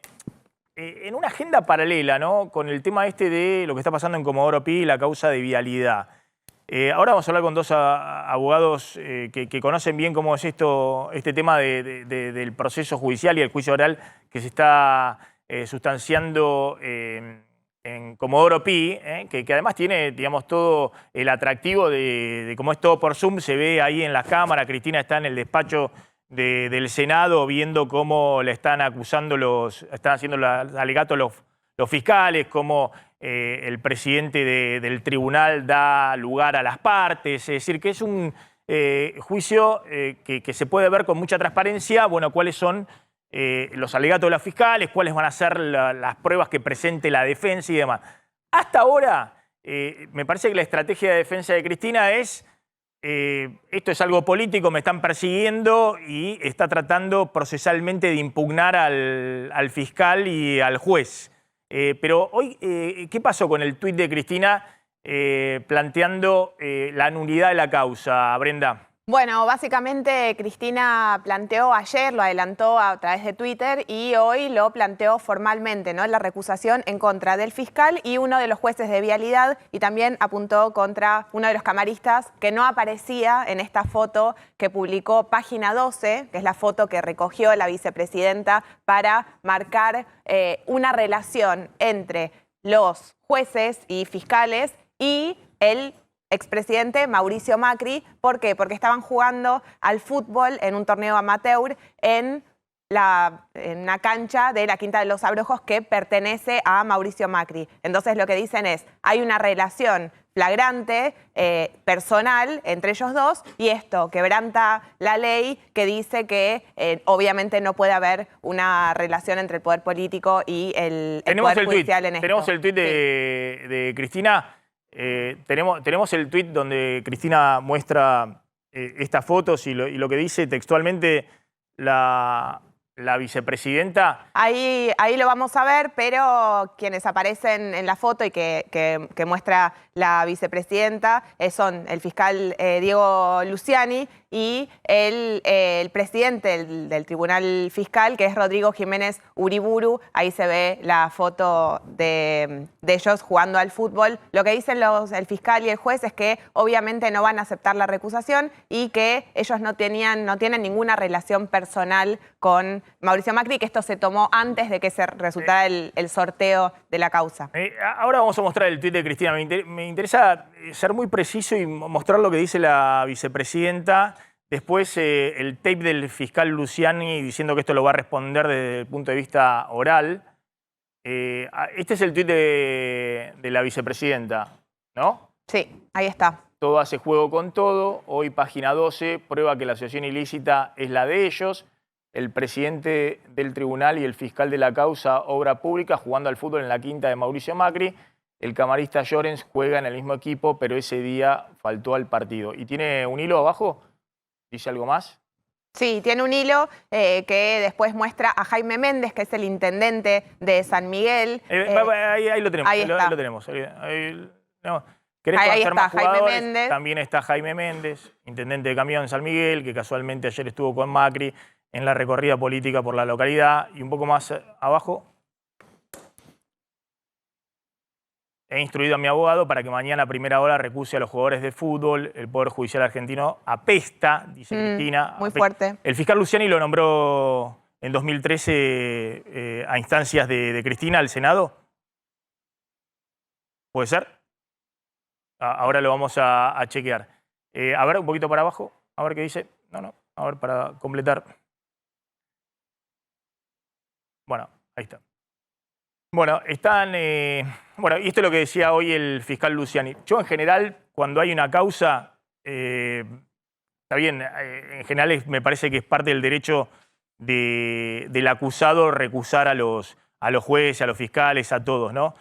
En una agenda paralela, ¿no? Con el tema de lo que está pasando en Comodoro Pi y la causa de vialidad. Ahora vamos a hablar con dos abogados que conocen bien cómo es este tema del proceso judicial y el juicio oral que se está sustanciando en Comodoro Pi, que además tiene, digamos, todo el atractivo de cómo es todo por Zoom. Se ve ahí en la cámara, Cristina está en el despacho del Senado viendo cómo le están acusando están haciendo los alegatos los fiscales, cómo el presidente del tribunal da lugar a las partes. Es decir, que es un juicio que se puede ver con mucha transparencia, bueno, cuáles son los alegatos de los fiscales, cuáles van a ser las pruebas que presente la defensa y demás. Hasta ahora, me parece que la estrategia de defensa de Cristina es esto es algo político, me están persiguiendo y está tratando procesalmente de impugnar al fiscal y al juez. Pero hoy, ¿qué pasó con el tuit de Cristina planteando la nulidad de la causa, Brenda? Bueno, básicamente Cristina planteó ayer, lo adelantó a través de Twitter y hoy lo planteó formalmente, ¿no? La recusación en contra del fiscal y uno de los jueces de vialidad y también apuntó contra uno de los camaristas que no aparecía en esta foto que publicó Página 12, que es la foto que recogió la vicepresidenta para marcar una relación entre los jueces y fiscales y el expresidente Mauricio Macri. ¿Por qué? Porque estaban jugando al fútbol en un torneo amateur en una cancha de la Quinta de los Abrojos que pertenece a Mauricio Macri. Entonces lo que dicen es, hay una relación flagrante, personal, entre ellos dos, y esto quebranta la ley que dice que obviamente no puede haber una relación entre el poder político y el poder judicial en esto. Tenemos el tuit de Cristina. Tenemos el tuit donde Cristina muestra estas fotos y lo que dice textualmente la vicepresidenta. Ahí lo vamos a ver, pero quienes aparecen en la foto y que muestra la vicepresidenta son el fiscal Diego Luciani y el presidente del Tribunal Fiscal, que es Rodrigo Jiménez Uriburu. Ahí se ve la foto de ellos jugando al fútbol. Lo que dicen el fiscal y el juez es que obviamente no van a aceptar la recusación y que ellos no tienen ninguna relación personal con Mauricio Macri, que esto se tomó antes de que se resultara el sorteo de la causa. Ahora vamos a mostrar el tuit de Cristina. Me interesa ser muy preciso y mostrar lo que dice la vicepresidenta. Después el tape del fiscal Luciani diciendo que esto lo va a responder desde el punto de vista oral. Este es el tuit de la vicepresidenta, ¿no? Sí, ahí está. Todo hace juego con todo. Hoy página 12 prueba que la asociación ilícita es la de ellos. El presidente del tribunal y el fiscal de la causa, obra pública, jugando al fútbol en la quinta de Mauricio Macri. El camarista Llorens juega en el mismo equipo, pero ese día faltó al partido. ¿Y tiene un hilo abajo? ¿Dice algo más? Sí, tiene un hilo que después muestra a Jaime Méndez, que es el intendente de San Miguel. Ahí lo tenemos. Ahí está. Lo tenemos. ¿Querés Ahí conocer está, más Jaime jugadores? Méndez. También está Jaime Méndez, intendente de Camión en San Miguel, que casualmente ayer estuvo con Macri en la recorrida política por la localidad. Y un poco más abajo, he instruido a mi abogado para que mañana a primera hora recuse a los jugadores de fútbol. El Poder Judicial argentino apesta, dice Cristina. Muy fuerte. El fiscal Luciani lo nombró en 2013 a instancias de Cristina al Senado. ¿Puede ser? Ahora lo vamos a chequear. A ver, un poquito para abajo. A ver qué dice. No. A ver, para completar. Bueno, ahí está. Bueno, están... bueno, y esto es lo que decía hoy el fiscal Luciani. Yo, en general, cuando hay una causa, está bien, en general me parece que es parte del derecho del acusado recusar a los jueces, a los fiscales, a todos, ¿no?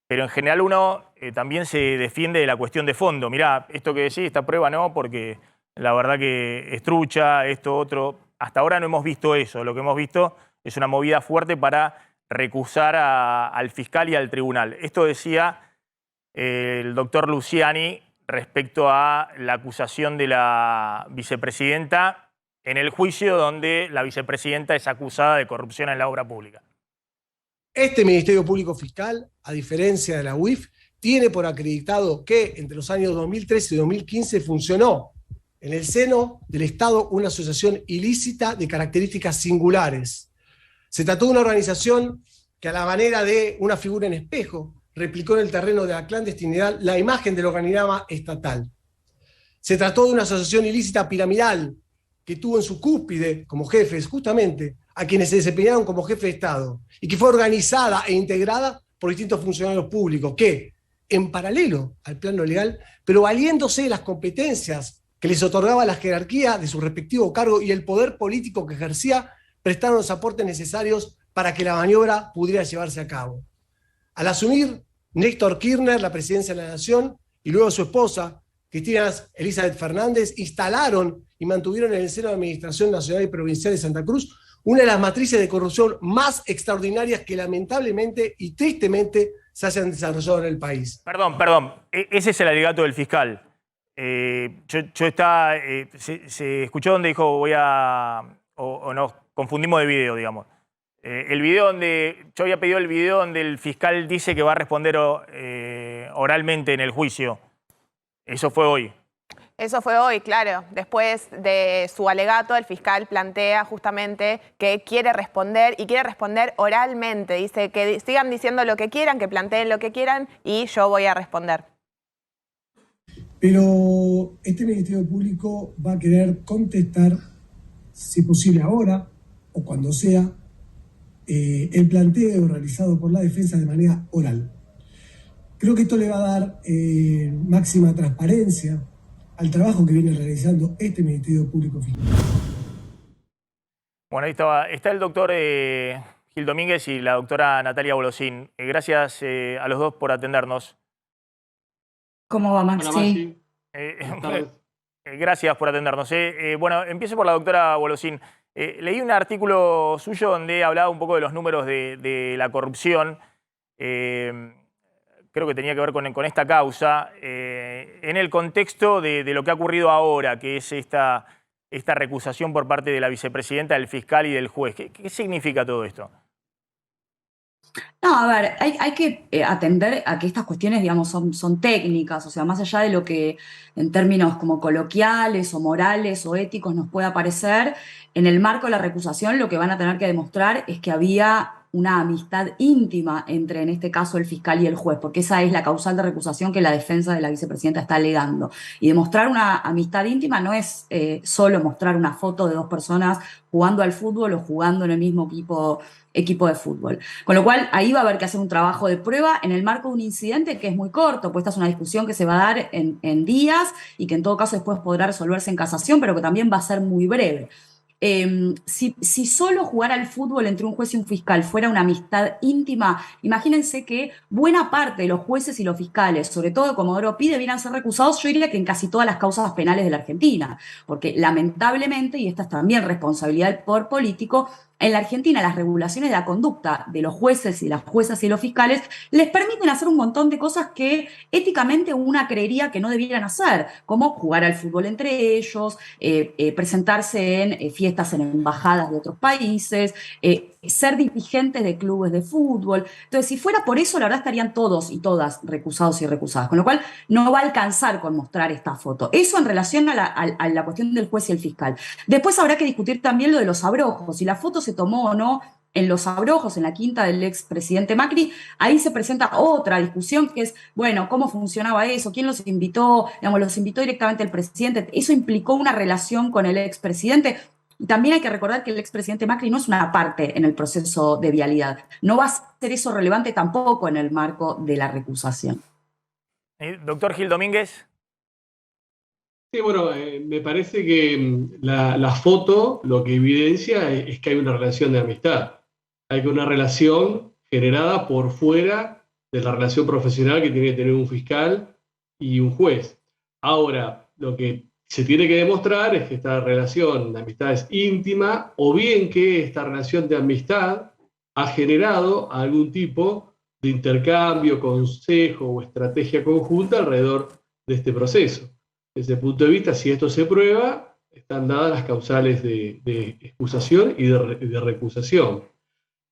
Pero en general uno también se defiende de la cuestión de fondo. Mirá, esto que decís, esta prueba no, porque la verdad que es trucha, esto, otro. Hasta ahora no hemos visto eso. Lo que hemos visto es una movida fuerte para recusar al fiscal y al tribunal. Esto decía el doctor Luciani respecto a la acusación de la vicepresidenta en el juicio donde la vicepresidenta es acusada de corrupción en la obra pública. Este Ministerio Público Fiscal, a diferencia de la UIF, tiene por acreditado que entre los años 2013 y 2015 funcionó en el seno del Estado una asociación ilícita de características singulares. Se trató de una organización que, a la manera de una figura en espejo, replicó en el terreno de la clandestinidad la imagen del organigrama estatal. Se trató de una asociación ilícita piramidal que tuvo en su cúspide como jefes justamente a quienes se desempeñaron como jefe de Estado y que fue organizada e integrada por distintos funcionarios públicos que, en paralelo al plano legal, pero valiéndose de las competencias que les otorgaba la jerarquía de su respectivo cargo y el poder político que ejercía, prestaron los aportes necesarios para que la maniobra pudiera llevarse a cabo. Al asumir Néstor Kirchner la presidencia de la Nación y luego su esposa, Cristina Elizabeth Fernández, instalaron y mantuvieron en el seno de la Administración Nacional y Provincial de Santa Cruz una de las matrices de corrupción más extraordinarias que lamentablemente y tristemente se hayan desarrollado en el país. Perdón. Ese es el alegato del fiscal. Se escuchó donde dijo o nos confundimos de video, digamos. El video donde, yo había pedido el video donde el fiscal dice que va a responder oralmente en el juicio. Eso fue hoy. Eso fue hoy, claro. Después de su alegato, el fiscal plantea justamente que quiere responder y quiere responder oralmente. Dice que sigan diciendo lo que quieran, que planteen lo que quieran y yo voy a responder. Pero este Ministerio Público va a querer contestar, si posible ahora o cuando sea, el planteo realizado por la defensa de manera oral. Creo que esto le va a dar máxima transparencia al trabajo que viene realizando este Ministerio Público Fiscal. Bueno, ahí está el doctor Gil Domínguez y la doctora Natalia Bolosín. Gracias a los dos por atendernos. ¿Cómo va, Maxi? Gracias por atendernos. Bueno, empiezo por la doctora Bolosín. Leí un artículo suyo donde hablaba un poco de los números de la corrupción. Creo que tenía que ver con esta causa, en el contexto de lo que ha ocurrido ahora, que es esta esta recusación por parte de la vicepresidenta, del fiscal y del juez. ¿Qué significa todo esto? No, a ver, hay que atender a que estas cuestiones, digamos, son técnicas, o sea, más allá de lo que en términos como coloquiales o morales o éticos nos pueda parecer, en el marco de la recusación lo que van a tener que demostrar es que había una amistad íntima entre, en este caso, el fiscal y el juez, porque esa es la causal de recusación que la defensa de la vicepresidenta está alegando. Y demostrar una amistad íntima no es solo mostrar una foto de dos personas jugando al fútbol o jugando en el mismo equipo de fútbol. Con lo cual, ahí va a haber que hacer un trabajo de prueba en el marco de un incidente que es muy corto, pues esta es una discusión que se va a dar en días y que en todo caso después podrá resolverse en casación, pero que también va a ser muy breve. Si solo jugar al fútbol entre un juez y un fiscal fuera una amistad íntima, imagínense que buena parte de los jueces y los fiscales, sobre todo de Comodoro Pi, debieran ser recusados, yo diría que en casi todas las causas penales de la Argentina, porque lamentablemente, y esta es también responsabilidad del poder político, en la Argentina las regulaciones de la conducta de los jueces y las juezas y los fiscales les permiten hacer un montón de cosas que éticamente una creería que no debieran hacer, como jugar al fútbol entre ellos, presentarse en fiestas en embajadas de otros países, ser dirigentes de clubes de fútbol. Entonces, si fuera por eso, la verdad estarían todos y todas recusados y recusadas, con lo cual no va a alcanzar con mostrar esta foto. Eso en relación a la cuestión del juez y el fiscal. Después habrá que discutir también lo de los abrojos, si la foto se tomó o no en Los Abrojos, en la quinta del expresidente Macri. Ahí se presenta otra discusión que es, bueno, ¿cómo funcionaba eso? ¿Quién los invitó? Digamos, los invitó directamente el presidente. Eso implicó una relación con el expresidente. Y también hay que recordar que el expresidente Macri no es una parte en el proceso de vialidad. No va a ser eso relevante tampoco en el marco de la recusación. Doctor Gil Domínguez. Sí, bueno, me parece que la foto lo que evidencia es que hay una relación de amistad. Hay que una relación generada por fuera de la relación profesional que tiene que tener un fiscal y un juez. Ahora, lo que se tiene que demostrar es que esta relación de amistad es íntima, o bien que esta relación de amistad ha generado algún tipo de intercambio, consejo o estrategia conjunta alrededor de este proceso. Desde ese punto de vista, si esto se prueba, están dadas las causales de excusación y de recusación.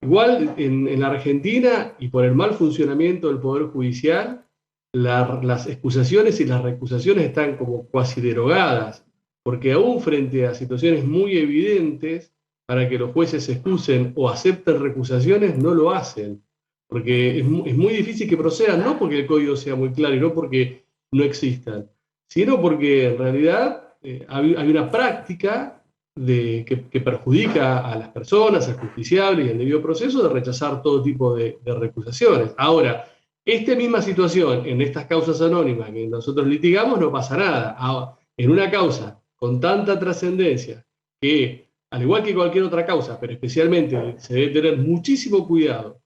Igual en la Argentina, y por el mal funcionamiento del Poder Judicial, las excusaciones y las recusaciones están como cuasi derogadas, porque aún frente a situaciones muy evidentes, para que los jueces se excusen o acepten recusaciones, no lo hacen, porque es muy difícil que procedan, no porque el código sea muy claro y no porque no existan, sino porque en realidad hay una práctica que perjudica a las personas, al justiciable y al debido proceso de rechazar todo tipo de recusaciones. Ahora, esta misma situación en estas causas anónimas que nosotros litigamos no pasa nada. En una causa con tanta trascendencia que, al igual que cualquier otra causa, pero especialmente se debe tener muchísimo cuidado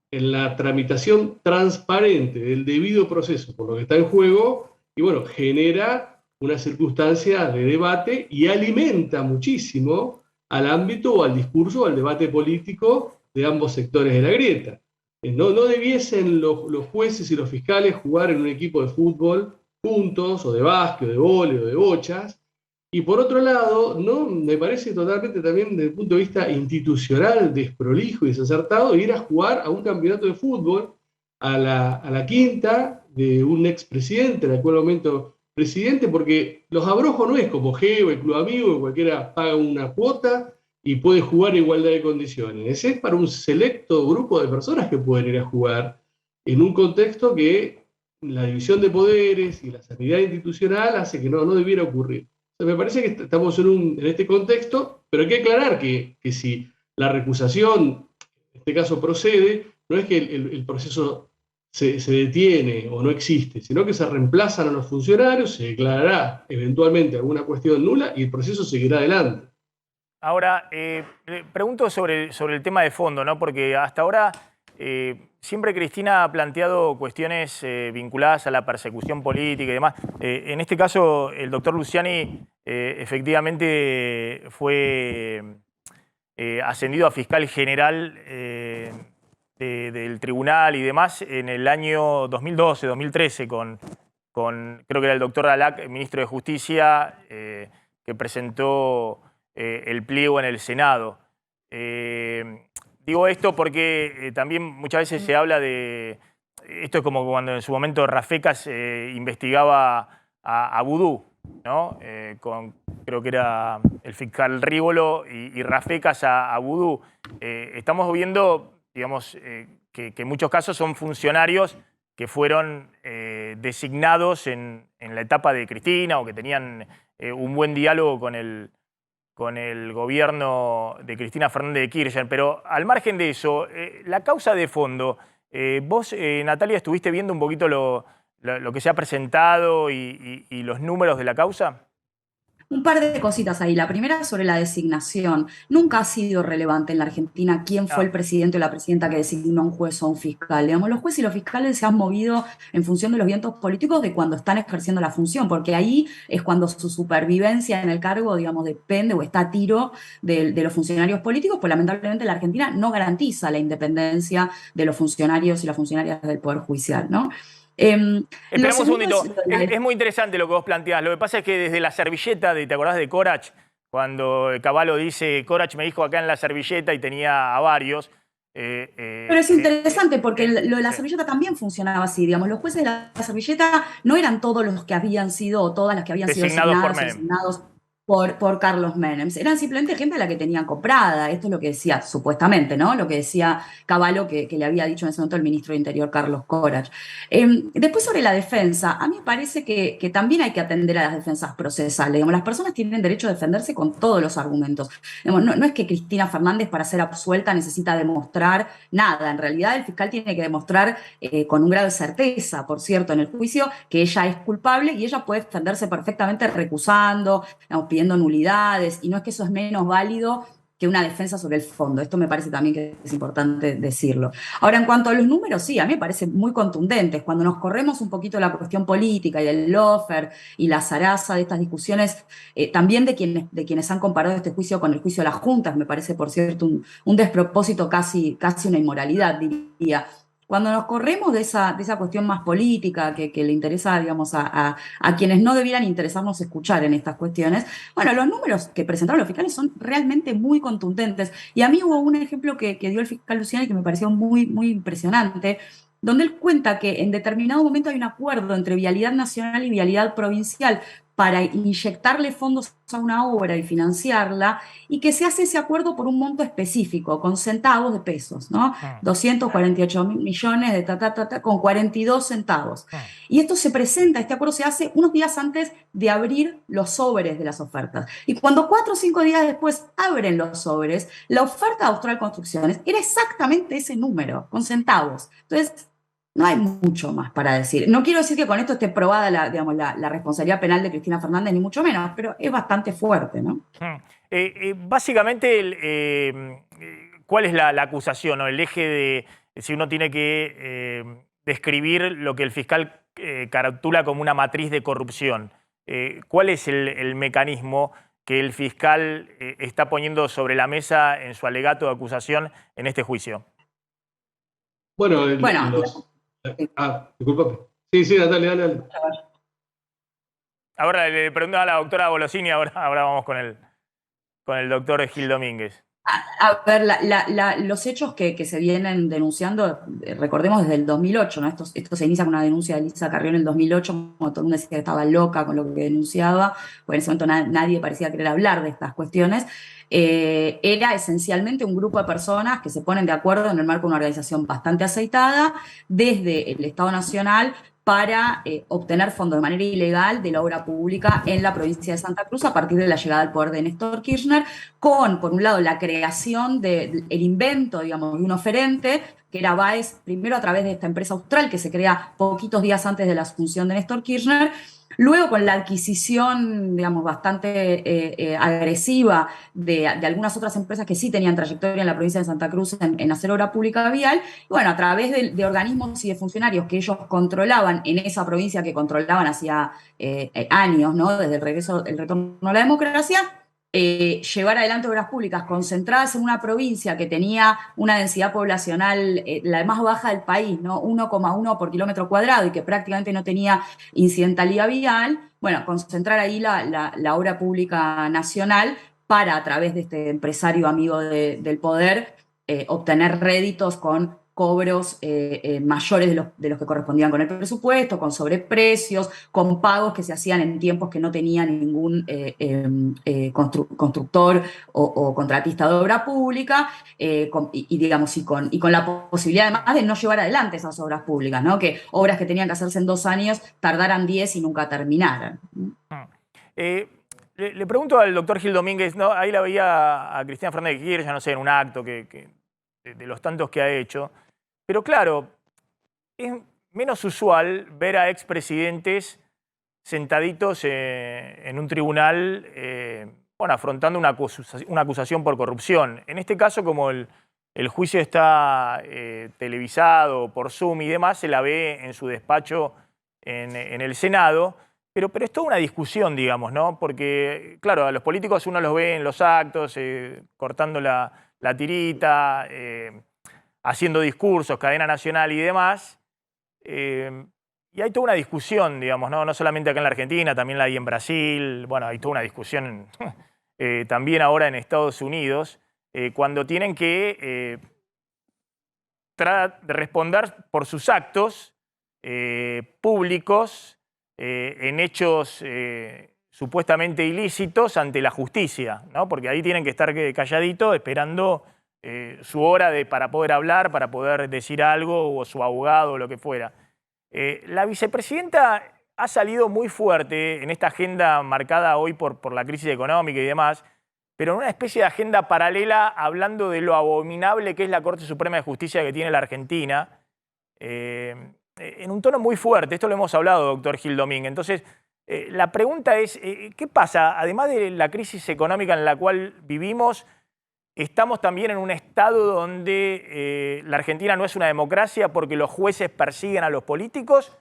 en la tramitación transparente del debido proceso por lo que está en juego, y bueno, genera una circunstancia de debate y alimenta muchísimo al ámbito o al discurso o al debate político de ambos sectores de la grieta. No debiesen los jueces y los fiscales jugar en un equipo de fútbol juntos, o de básquet, o de vóley, o de bochas. Y por otro lado, no me parece totalmente también desde el punto de vista institucional desprolijo y desacertado ir a jugar a un campeonato de fútbol a la quinta de un expresidente, en aquel momento presidente, porque Los Abrojos no es como Geo, el Club Amigo, que cualquiera paga una cuota y puede jugar en igualdad de condiciones. Es para un selecto grupo de personas que pueden ir a jugar en un contexto que la división de poderes y la sanidad institucional hace que no debiera ocurrir. Me parece que estamos en este contexto, pero hay que aclarar que si la recusación, en este caso, procede, no es que el proceso se detiene o no existe, sino que se reemplazan a los funcionarios, se declarará eventualmente alguna cuestión nula y el proceso seguirá adelante. Ahora, pregunto sobre el tema de fondo, ¿no? Porque hasta ahora siempre Cristina ha planteado cuestiones vinculadas a la persecución política y demás. En este caso, el doctor Luciani efectivamente fue ascendido a fiscal general del tribunal y demás en el año 2012, 2013, con creo que era el doctor Alac, ministro de Justicia, que presentó el pliego en el Senado. Digo esto porque también muchas veces se habla de... Esto es como cuando en su momento Rafecas investigaba a Vudú, ¿no? Creo que era el fiscal Rívolo y Rafecas a Vudú. Estamos viendo, digamos, que en muchos casos son funcionarios que fueron designados en la etapa de Cristina o que tenían un buen diálogo con el gobierno de Cristina Fernández de Kirchner. Pero al margen de eso, la causa de fondo, vos, Natalia, ¿estuviste viendo un poquito lo que se ha presentado y los números de la causa? Un par de cositas ahí. La primera sobre la designación. Nunca ha sido relevante en la Argentina quién fue el presidente o la presidenta que designó a un juez o a un fiscal. Digamos, los jueces y los fiscales se han movido en función de los vientos políticos de cuando están ejerciendo la función, porque ahí es cuando su supervivencia en el cargo, digamos, depende o está a tiro de los funcionarios políticos, pues lamentablemente la Argentina no garantiza la independencia de los funcionarios y las funcionarias del Poder Judicial, ¿no? Esperamos un segundito. Es muy interesante lo que vos planteás. Lo que pasa es que desde la servilleta, ¿te acordás de Corach? Cuando Cavallo dice, Corach me dijo acá en la servilleta y tenía a varios. Pero es interesante porque lo de la servilleta también funcionaba así. Digamos, los jueces de la servilleta no eran todos los que habían sido, o todas las que habían sido designados por Carlos Menem. Eran simplemente gente a la que tenían comprada. Esto es lo que decía, supuestamente, ¿no? Lo que decía Cavallo, que le había dicho en ese momento el ministro de Interior, Carlos Corach. Después, sobre la defensa, a mí me parece que también hay que atender a las defensas procesales. Digamos, las personas tienen derecho a defenderse con todos los argumentos. Digamos, no es que Cristina Fernández, para ser absuelta, necesita demostrar nada. En realidad, el fiscal tiene que demostrar con un grado de certeza, por cierto, en el juicio, que ella es culpable y ella puede defenderse perfectamente recusando, digamos, pidiendo nulidades, y no es que eso es menos válido que una defensa sobre el fondo. Esto me parece también que es importante decirlo. Ahora, en cuanto a los números, sí, a mí me parecen muy contundentes. Cuando nos corremos un poquito la cuestión política y del lawfare y la zaraza de estas discusiones, también de quienes han comparado este juicio con el juicio de las juntas, me parece, por cierto, un despropósito, casi una inmoralidad, diría. Cuando nos corremos de esa cuestión más política que le interesa, digamos, a quienes no debieran interesarnos escuchar en estas cuestiones, bueno, los números que presentaron los fiscales son realmente muy contundentes. Y a mí hubo un ejemplo que dio el fiscal Luciani que me pareció muy, muy impresionante, donde él cuenta que en determinado momento hay un acuerdo entre Vialidad Nacional y Vialidad Provincial para inyectarle fondos a una obra y financiarla, y que se hace ese acuerdo por un monto específico, con centavos de pesos, ¿no? 248 millones de con 42 centavos. Y esto se presenta, este acuerdo se hace unos días antes de abrir los sobres de las ofertas. Y cuando 4 o 5 días después abren los sobres, la oferta de Austral Construcciones era exactamente ese número, con centavos. Entonces, no hay mucho más para decir. No quiero decir que con esto esté probada la responsabilidad penal de Cristina Fernández, ni mucho menos, pero es bastante fuerte, ¿no? Básicamente, ¿cuál es la acusación o el eje de si uno tiene que describir lo que el fiscal caratula como una matriz de corrupción? ¿Cuál es el mecanismo que el fiscal está poniendo sobre la mesa en su alegato de acusación en este juicio? Bueno, discúlpame. Sí, dale. Ahora le preguntaba a la doctora Bolosini, ahora vamos con el doctor Gil Domínguez. A ver, los hechos que se vienen denunciando, recordemos desde el 2008, ¿no? Esto se inicia con una denuncia de Elisa Carrión en el 2008, cuando todo el mundo decía que estaba loca con lo que denunciaba, porque en ese momento nadie parecía querer hablar de estas cuestiones. Era esencialmente un grupo de personas que se ponen de acuerdo en el marco de una organización bastante aceitada desde el Estado Nacional para obtener fondos de manera ilegal de la obra pública en la provincia de Santa Cruz a partir de la llegada al poder de Néstor Kirchner, con, por un lado, la creación el invento, digamos, de un oferente, que era Baez, primero a través de esta empresa Austral, que se crea poquitos días antes de la asunción de Néstor Kirchner, luego con la adquisición, digamos, bastante agresiva de algunas otras empresas que sí tenían trayectoria en la provincia de Santa Cruz en hacer obra pública vial, y bueno, a través de organismos y de funcionarios que ellos controlaban en esa provincia, que controlaban hacía años, ¿no? Desde el retorno a la democracia, llevar adelante obras públicas concentradas en una provincia que tenía una densidad poblacional la más baja del país, ¿no? 1,1 por kilómetro cuadrado y que prácticamente no tenía incidentalidad vial, bueno, concentrar ahí la obra pública nacional para, a través de este empresario amigo del poder, obtener réditos con cobros mayores de los que correspondían con el presupuesto, con sobreprecios, con pagos que se hacían en tiempos que no tenía ningún constructor o contratista de obra pública, y con la posibilidad además de no llevar adelante esas obras públicas, ¿no? Que obras que tenían que hacerse en 2 años tardaran 10 y nunca terminaran. Le pregunto al doctor Gil Domínguez, ¿no? Ahí la veía a Cristina Fernández de Kirchner, no sé, en un acto de los tantos que ha hecho. Pero claro, es menos usual ver a expresidentes sentaditos en un tribunal, bueno, afrontando una acusación por corrupción. En este caso, como el juicio está televisado por Zoom y demás, se la ve en su despacho en el Senado. Pero es toda una discusión, digamos, ¿no? Porque, claro, a los políticos uno los ve en los actos, cortando la tirita, haciendo discursos, cadena nacional y demás. Y hay toda una discusión, digamos, ¿no? No solamente acá en la Argentina, también la hay en Brasil. Bueno, hay toda una discusión también ahora en Estados Unidos, cuando tienen que responder por sus actos públicos, en hechos supuestamente ilícitos ante la justicia, ¿no? Porque ahí tienen que estar calladitos esperando su hora para poder hablar, para poder decir algo, o su abogado, o lo que fuera. La vicepresidenta ha salido muy fuerte en esta agenda marcada hoy por la crisis económica y demás, pero en una especie de agenda paralela, hablando de lo abominable que es la Corte Suprema de Justicia que tiene la Argentina, en un tono muy fuerte. Esto lo hemos hablado, doctor Gil Domínguez. Entonces, la pregunta es, ¿qué pasa? Además de la crisis económica en la cual vivimos, ¿estamos también en un estado donde la Argentina no es una democracia porque los jueces persiguen a los políticos?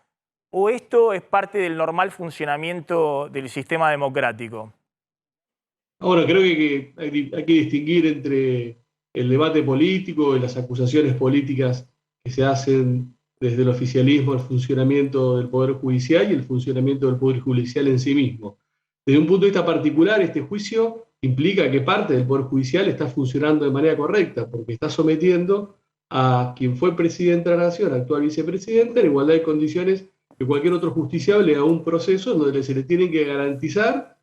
¿O esto es parte del normal funcionamiento del sistema democrático? Ahora, creo que hay que distinguir entre el debate político y las acusaciones políticas que se hacen desde el oficialismo, el funcionamiento del Poder Judicial y el funcionamiento del Poder Judicial en sí mismo. Desde un punto de vista particular, este juicio implica que parte del Poder Judicial está funcionando de manera correcta, porque está sometiendo a quien fue presidente de la Nación, actual vicepresidente, en igualdad de condiciones que cualquier otro justiciable, a un proceso en donde se le tienen que garantizar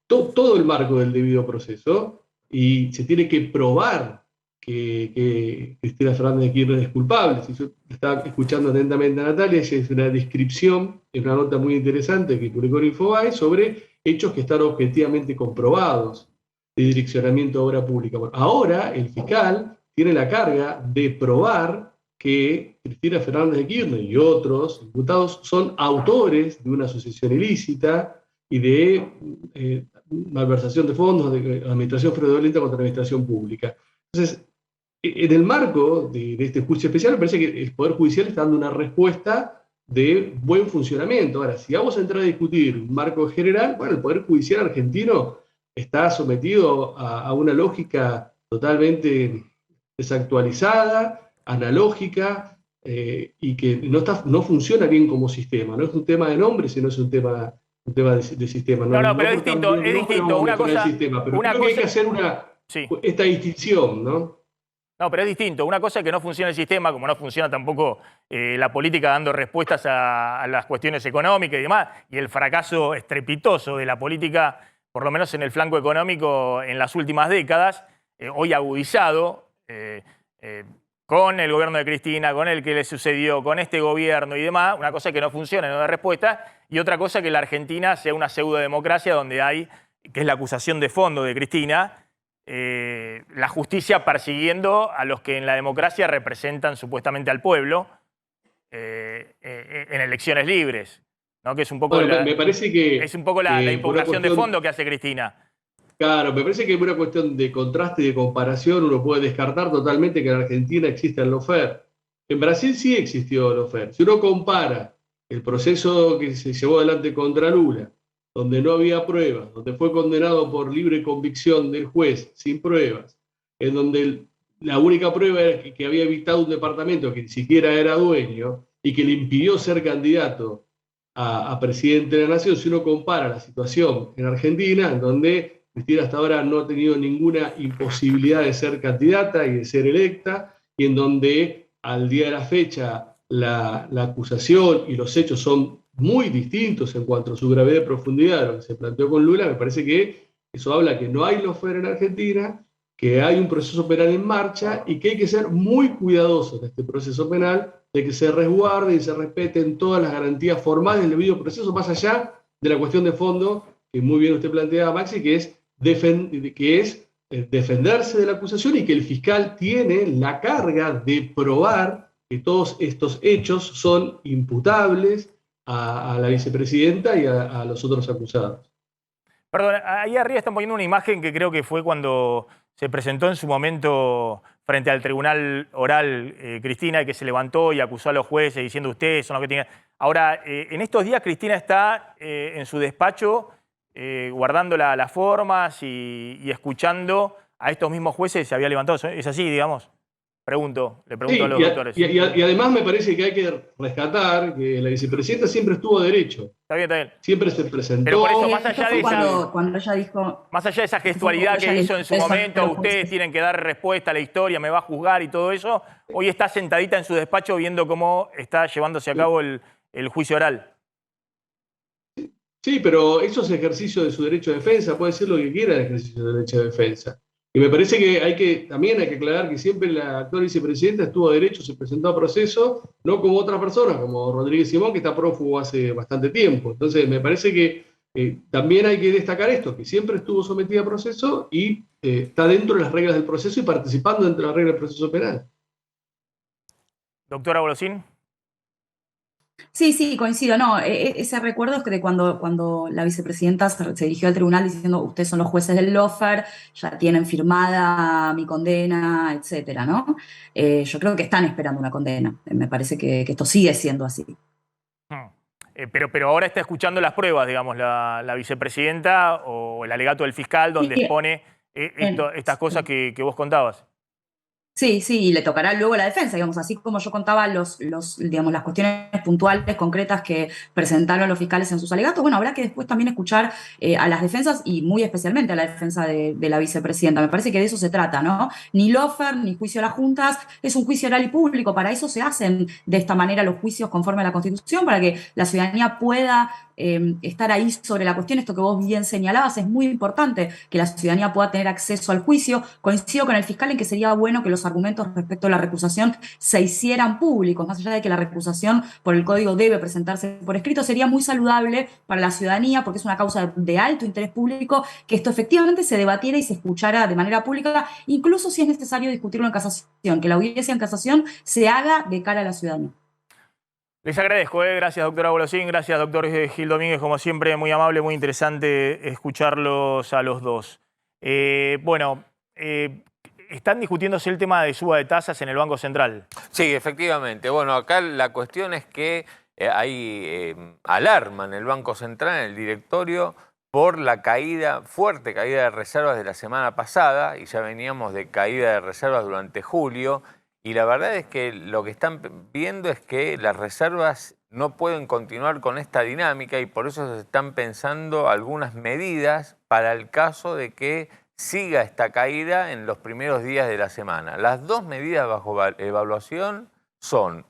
todo el marco del debido proceso, y se tiene que probar que Cristina Fernández de Kirchner es culpable. Si yo estaba escuchando atentamente a Natalia, ella es una descripción, es una nota muy interesante que publicó en Infobae sobre hechos que están objetivamente comprobados de direccionamiento de obra pública. Bueno, ahora el fiscal tiene la carga de probar que Cristina Fernández de Kirchner y otros diputados son autores de una asociación ilícita y de malversación de fondos, de administración fraudulenta contra la administración pública. Entonces, en el marco de este juicio especial, me parece que el Poder Judicial está dando una respuesta de buen funcionamiento. Ahora, si vamos a entrar a discutir un marco general, bueno, el Poder Judicial argentino está sometido a una lógica totalmente desactualizada, analógica, y que no funciona bien como sistema. No es un tema de nombre, sino es un tema de sistema. No, pero es distinto. Una cosa, pero creo que hay que hacer esta distinción, ¿no? No, pero es distinto. Una cosa es que no funciona el sistema, como no funciona tampoco la política dando respuestas a las cuestiones económicas y demás, y el fracaso estrepitoso de la política, por lo menos en el flanco económico, en las últimas décadas, hoy agudizado con el gobierno de Cristina, con el que le sucedió, con este gobierno y demás. Una cosa es que no funciona, no da respuesta, y otra cosa es que la Argentina sea una pseudodemocracia donde hay, que es la acusación de fondo de Cristina, la justicia persiguiendo a los que en la democracia representan supuestamente al pueblo en elecciones libres, ¿no? Que es un poco, bueno, me parece que, es un poco la impugnación de fondo que hace Cristina. Claro, me parece que es una cuestión de contraste y de comparación. Uno puede descartar totalmente que en Argentina exista el lawfare. En Brasil sí existió el lawfare. Si uno compara el proceso que se llevó adelante contra Lula, donde no había pruebas, donde fue condenado por libre convicción del juez, sin pruebas, en donde la única prueba era que había evitado un departamento que ni siquiera era dueño y que le impidió ser candidato a presidente de la Nación, si uno compara la situación en Argentina, en donde Cristina hasta ahora no ha tenido ninguna imposibilidad de ser candidata y de ser electa, y en donde al día de la fecha la acusación y los hechos son muy distintos en cuanto a su gravedad y profundidad de lo que se planteó con Lula, me parece que eso habla que no hay lawfare en Argentina, que hay un proceso penal en marcha y que hay que ser muy cuidadosos de este proceso penal, de que se resguarde y se respeten todas las garantías formales del debido proceso, más allá de la cuestión de fondo que muy bien usted planteaba, Maxi, que es defenderse de la acusación y que el fiscal tiene la carga de probar que todos estos hechos son imputables a la vicepresidenta y a los otros acusados. Perdón, ahí arriba están poniendo una imagen que creo que fue cuando se presentó en su momento frente al tribunal oral Cristina, que se levantó y acusó a los jueces diciendo ustedes son los que tienen... Ahora, en estos días Cristina está en su despacho guardando las formas y escuchando a estos mismos jueces. Se había levantado. ¿Es así, digamos? Le pregunto Sí, a los doctores. Y además me parece que hay que rescatar que la vicepresidenta siempre estuvo derecho. Está bien, está bien. Siempre se presentó. Pero por eso, más allá de cuando ella dijo... Más allá de esa gestualidad que hizo en su momento, ustedes tienen que dar respuesta a la historia, me va a juzgar y todo eso, hoy está sentadita en su despacho viendo cómo está llevándose a cabo el juicio oral. Sí, pero eso es ejercicio de su derecho de defensa, puede ser lo que quiera el ejercicio de derecho de defensa. Y me parece que también hay que aclarar que siempre la actual vicepresidenta estuvo a derecho, se presentó a proceso, no como otras personas, como Rodríguez Simón, que está prófugo hace bastante tiempo. Entonces, me parece que también hay que destacar esto, que siempre estuvo sometida a proceso y está dentro de las reglas del proceso y participando dentro de las reglas del proceso penal. Doctora Golosín. Sí, coincido. No, ese recuerdo es que de cuando la vicepresidenta se dirigió al tribunal diciendo ustedes son los jueces del lawfare, ya tienen firmada mi condena, etcétera, ¿no? Yo creo que están esperando una condena. Me parece que esto sigue siendo así. Pero ahora está escuchando las pruebas, digamos, la vicepresidenta o el alegato del fiscal donde expone estas cosas que vos contabas. Sí, y le tocará luego la defensa, digamos, así como yo contaba digamos, las cuestiones puntuales, concretas que presentaron los fiscales en sus alegatos. Bueno, habrá que después también escuchar a las defensas y muy especialmente a la defensa de la vicepresidenta. Me parece que de eso se trata, ¿no? Ni lawfare, ni juicio a las juntas, es un juicio oral y público. Para eso se hacen de esta manera los juicios conforme a la Constitución, para que la ciudadanía pueda estar ahí sobre la cuestión. Esto que vos bien señalabas, es muy importante que la ciudadanía pueda tener acceso al juicio. Coincido con el fiscal en que sería bueno que los argumentos respecto a la recusación se hicieran públicos, más allá de que la recusación por el código debe presentarse por escrito, sería muy saludable para la ciudadanía porque es una causa de alto interés público que esto efectivamente se debatiera y se escuchara de manera pública, incluso si es necesario discutirlo en casación, que la audiencia en casación se haga de cara a la ciudadanía. Les agradezco, gracias doctora Golosín, gracias doctor Gil Domínguez, como siempre muy amable, muy interesante escucharlos a los dos. Están discutiéndose el tema de suba de tasas en el Banco Central. Sí, efectivamente. Bueno, acá la cuestión es que hay alarma en el Banco Central, en el directorio, por la fuerte caída de reservas de la semana pasada, y ya veníamos de caída de reservas durante julio, y la verdad es que lo que están viendo es que las reservas no pueden continuar con esta dinámica y por eso se están pensando algunas medidas para el caso de que siga esta caída en los primeros días de la semana. Las dos medidas bajo evaluación son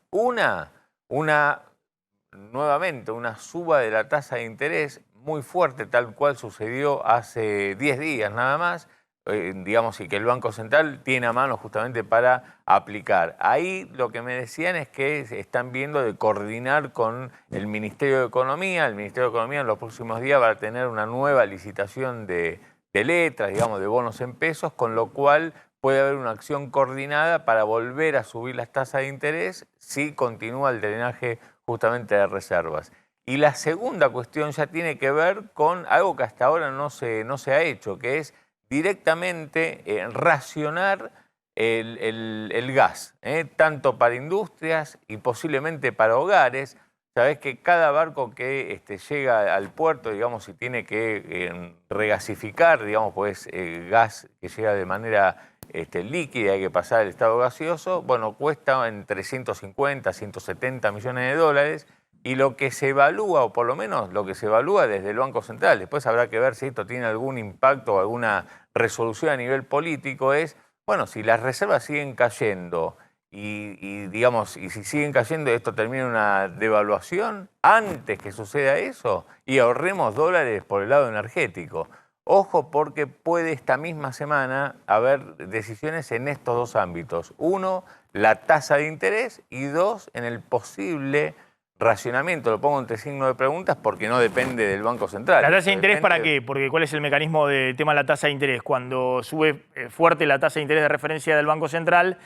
nuevamente una suba de la tasa de interés muy fuerte, tal cual sucedió hace 10 días nada más, digamos, y que el Banco Central tiene a mano justamente para aplicar. Ahí lo que me decían es que están viendo de coordinar con el Ministerio de Economía. El Ministerio de Economía en los próximos días va a tener una nueva licitación de letras, digamos, de bonos en pesos, con lo cual puede haber una acción coordinada para volver a subir las tasas de interés si continúa el drenaje justamente de reservas. Y la segunda cuestión ya tiene que ver con algo que hasta ahora no se ha hecho, que es directamente racionar el gas, tanto para industrias y posiblemente para hogares. sabés que cada barco que llega al puerto, digamos, y tiene que regasificar, digamos, pues gas que llega de manera líquida, hay que pasar al estado gaseoso, bueno, cuesta entre 150 a 170 millones de dólares, y lo que se evalúa, o por lo menos lo que se evalúa desde el Banco Central, después habrá que ver si esto tiene algún impacto o alguna resolución a nivel político, es, bueno, si las reservas siguen cayendo, digamos, y si siguen cayendo, esto termina en una devaluación antes que suceda eso y ahorremos dólares por el lado energético. Ojo, porque puede esta misma semana haber decisiones en estos dos ámbitos. Uno, la tasa de interés, y dos, en el posible racionamiento. Lo pongo entre signos de preguntas porque no depende del Banco Central. ¿La tasa de interés para qué? Porque ¿cuál es el mecanismo del tema de la tasa de interés? Cuando sube fuerte la tasa de interés de referencia del Banco Central,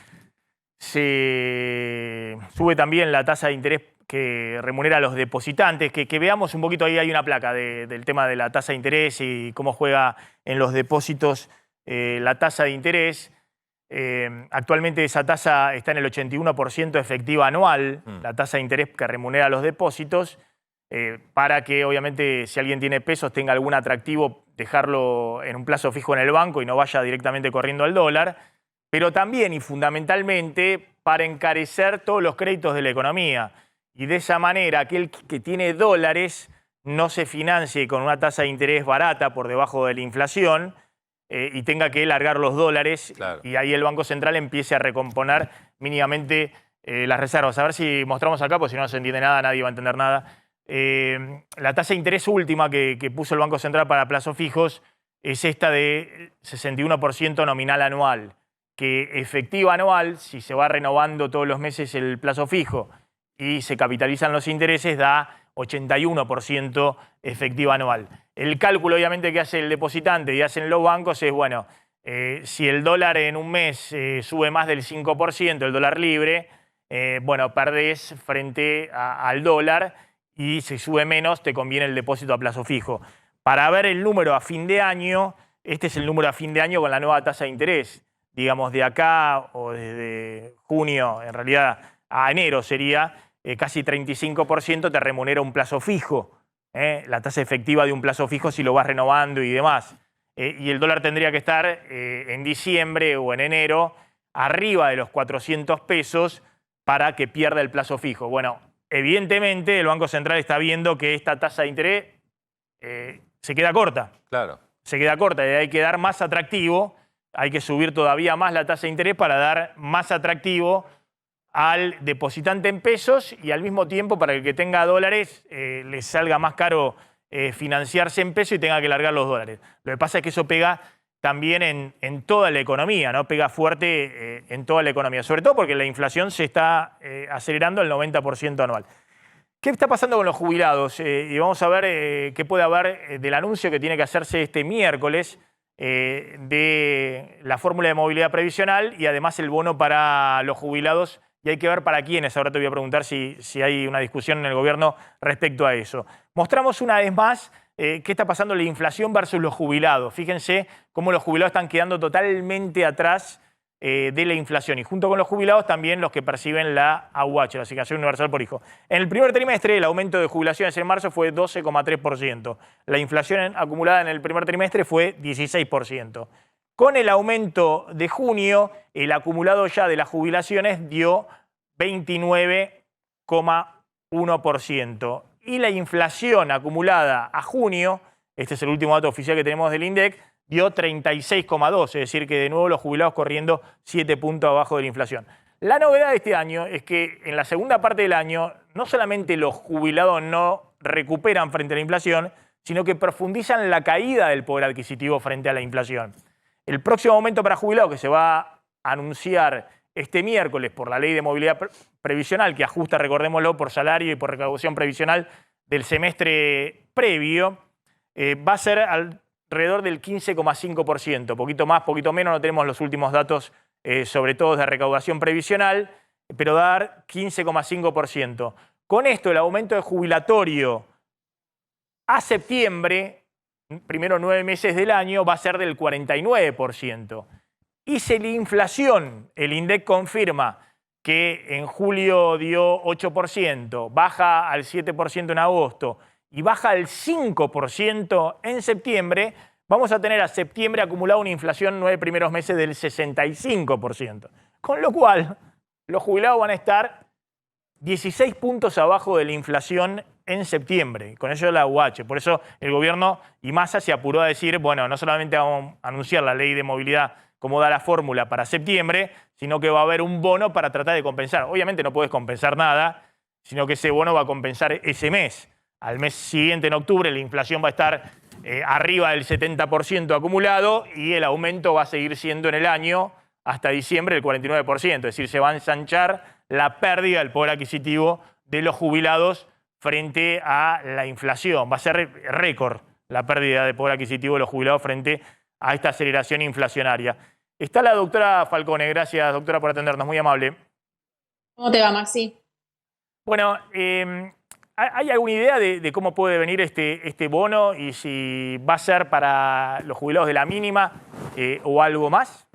se sube también la tasa de interés que remunera a los depositantes. Que veamos un poquito, ahí hay una placa del tema de la tasa de interés y cómo juega en los depósitos la tasa de interés. Actualmente esa tasa está en el 81% efectiva anual, la tasa de interés que remunera a los depósitos, para que obviamente si alguien tiene pesos tenga algún atractivo dejarlo en un plazo fijo en el banco y no vaya directamente corriendo al dólar, pero también y fundamentalmente para encarecer todos los créditos de la economía. Y de esa manera aquel que tiene dólares no se financie con una tasa de interés barata por debajo de la inflación y tenga que largar los dólares, claro, y ahí el Banco Central empiece a recomponer mínimamente las reservas. A ver si mostramos acá, porque si no se entiende nada, nadie va a entender nada. La tasa de interés última que puso el Banco Central para plazos fijos es esta de 61% nominal anual, que efectiva anual, si se va renovando todos los meses el plazo fijo y se capitalizan los intereses, da 81% efectiva anual. El cálculo, obviamente, que hace el depositante y hacen los bancos es, bueno, si el dólar en un mes sube más del 5%, el dólar libre, bueno, perdés frente al dólar, y si sube menos, te conviene el depósito a plazo fijo. Para ver el número a fin de año, este es el número a fin de año con la nueva tasa de interés. Digamos, de acá o desde junio, en realidad a enero sería, casi 35% te remunera un plazo fijo. La tasa efectiva de un plazo fijo si lo vas renovando y demás. Y el dólar tendría que estar en diciembre o en enero arriba de los 400 pesos para que pierda el plazo fijo. Bueno, evidentemente el Banco Central está viendo que esta tasa de interés se queda corta. Claro. Se queda corta y hay que dar más atractivo. Hay que subir todavía más la tasa de interés para dar más atractivo al depositante en pesos y al mismo tiempo para el que tenga dólares le salga más caro financiarse en pesos y tenga que largar los dólares. Lo que pasa es que eso pega también en toda la economía, ¿no? Pega fuerte en toda la economía, sobre todo porque la inflación se está acelerando al 90% anual. ¿Qué está pasando con los jubilados? Y vamos a ver qué puede haber del anuncio que tiene que hacerse este miércoles de la fórmula de movilidad previsional y además el bono para los jubilados, y hay que ver para quiénes. Ahora te voy a preguntar si hay una discusión en el gobierno respecto a eso. Mostramos una vez más qué está pasando la inflación versus los jubilados. Fíjense cómo los jubilados están quedando totalmente atrás de la inflación, y junto con los jubilados también los que perciben la AUH, la Asignación Universal por Hijo. En el primer trimestre el aumento de jubilaciones en marzo fue 12,3%. La inflación acumulada en el primer trimestre fue 16%. Con el aumento de junio, el acumulado ya de las jubilaciones dio 29,1%. Y la inflación acumulada a junio, este es el último dato oficial que tenemos del INDEC, dio 36,2%, es decir, que de nuevo los jubilados corriendo 7 puntos abajo de la inflación. La novedad de este año es que en la segunda parte del año no solamente los jubilados no recuperan frente a la inflación, sino que profundizan la caída del poder adquisitivo frente a la inflación. El próximo aumento para jubilados que se va a anunciar este miércoles por la Ley de Movilidad Previsional, que ajusta, recordémoslo, por salario y por recaudación previsional del semestre previo, va a ser alrededor del 15,5%, poquito más, poquito menos, no tenemos los últimos datos, sobre todo de recaudación previsional, pero va a dar 15,5%. Con esto, el aumento de jubilatorio a septiembre, primero 9 meses del año, va a ser del 49%. Y si la inflación, el INDEC confirma que en julio dio 8%, baja al 7% en agosto y baja al 5% en septiembre, vamos a tener a septiembre acumulado una inflación en 9 primeros meses del 65%. Con lo cual, los jubilados van a estar 16 puntos abajo de la inflación en septiembre, con ello la UH. Por eso el gobierno y Massa se apuró a decir, bueno, no solamente vamos a anunciar la ley de movilidad como da la fórmula para septiembre, sino que va a haber un bono para tratar de compensar. Obviamente no puedes compensar nada, sino que ese bono va a compensar ese mes. Al mes siguiente, en octubre, la inflación va a estar arriba del 70% acumulado y el aumento va a seguir siendo en el año hasta diciembre el 49%. Es decir, se va a ensanchar la pérdida del poder adquisitivo de los jubilados frente a la inflación. Va a ser récord la pérdida de poder adquisitivo de los jubilados frente a esta aceleración inflacionaria. Está la doctora Falcone. Gracias, doctora, por atendernos. Muy amable. ¿Cómo te va, Maxi? Bueno, ¿hay alguna idea de cómo puede venir este bono y si va a ser para los jubilados de la mínima o algo más?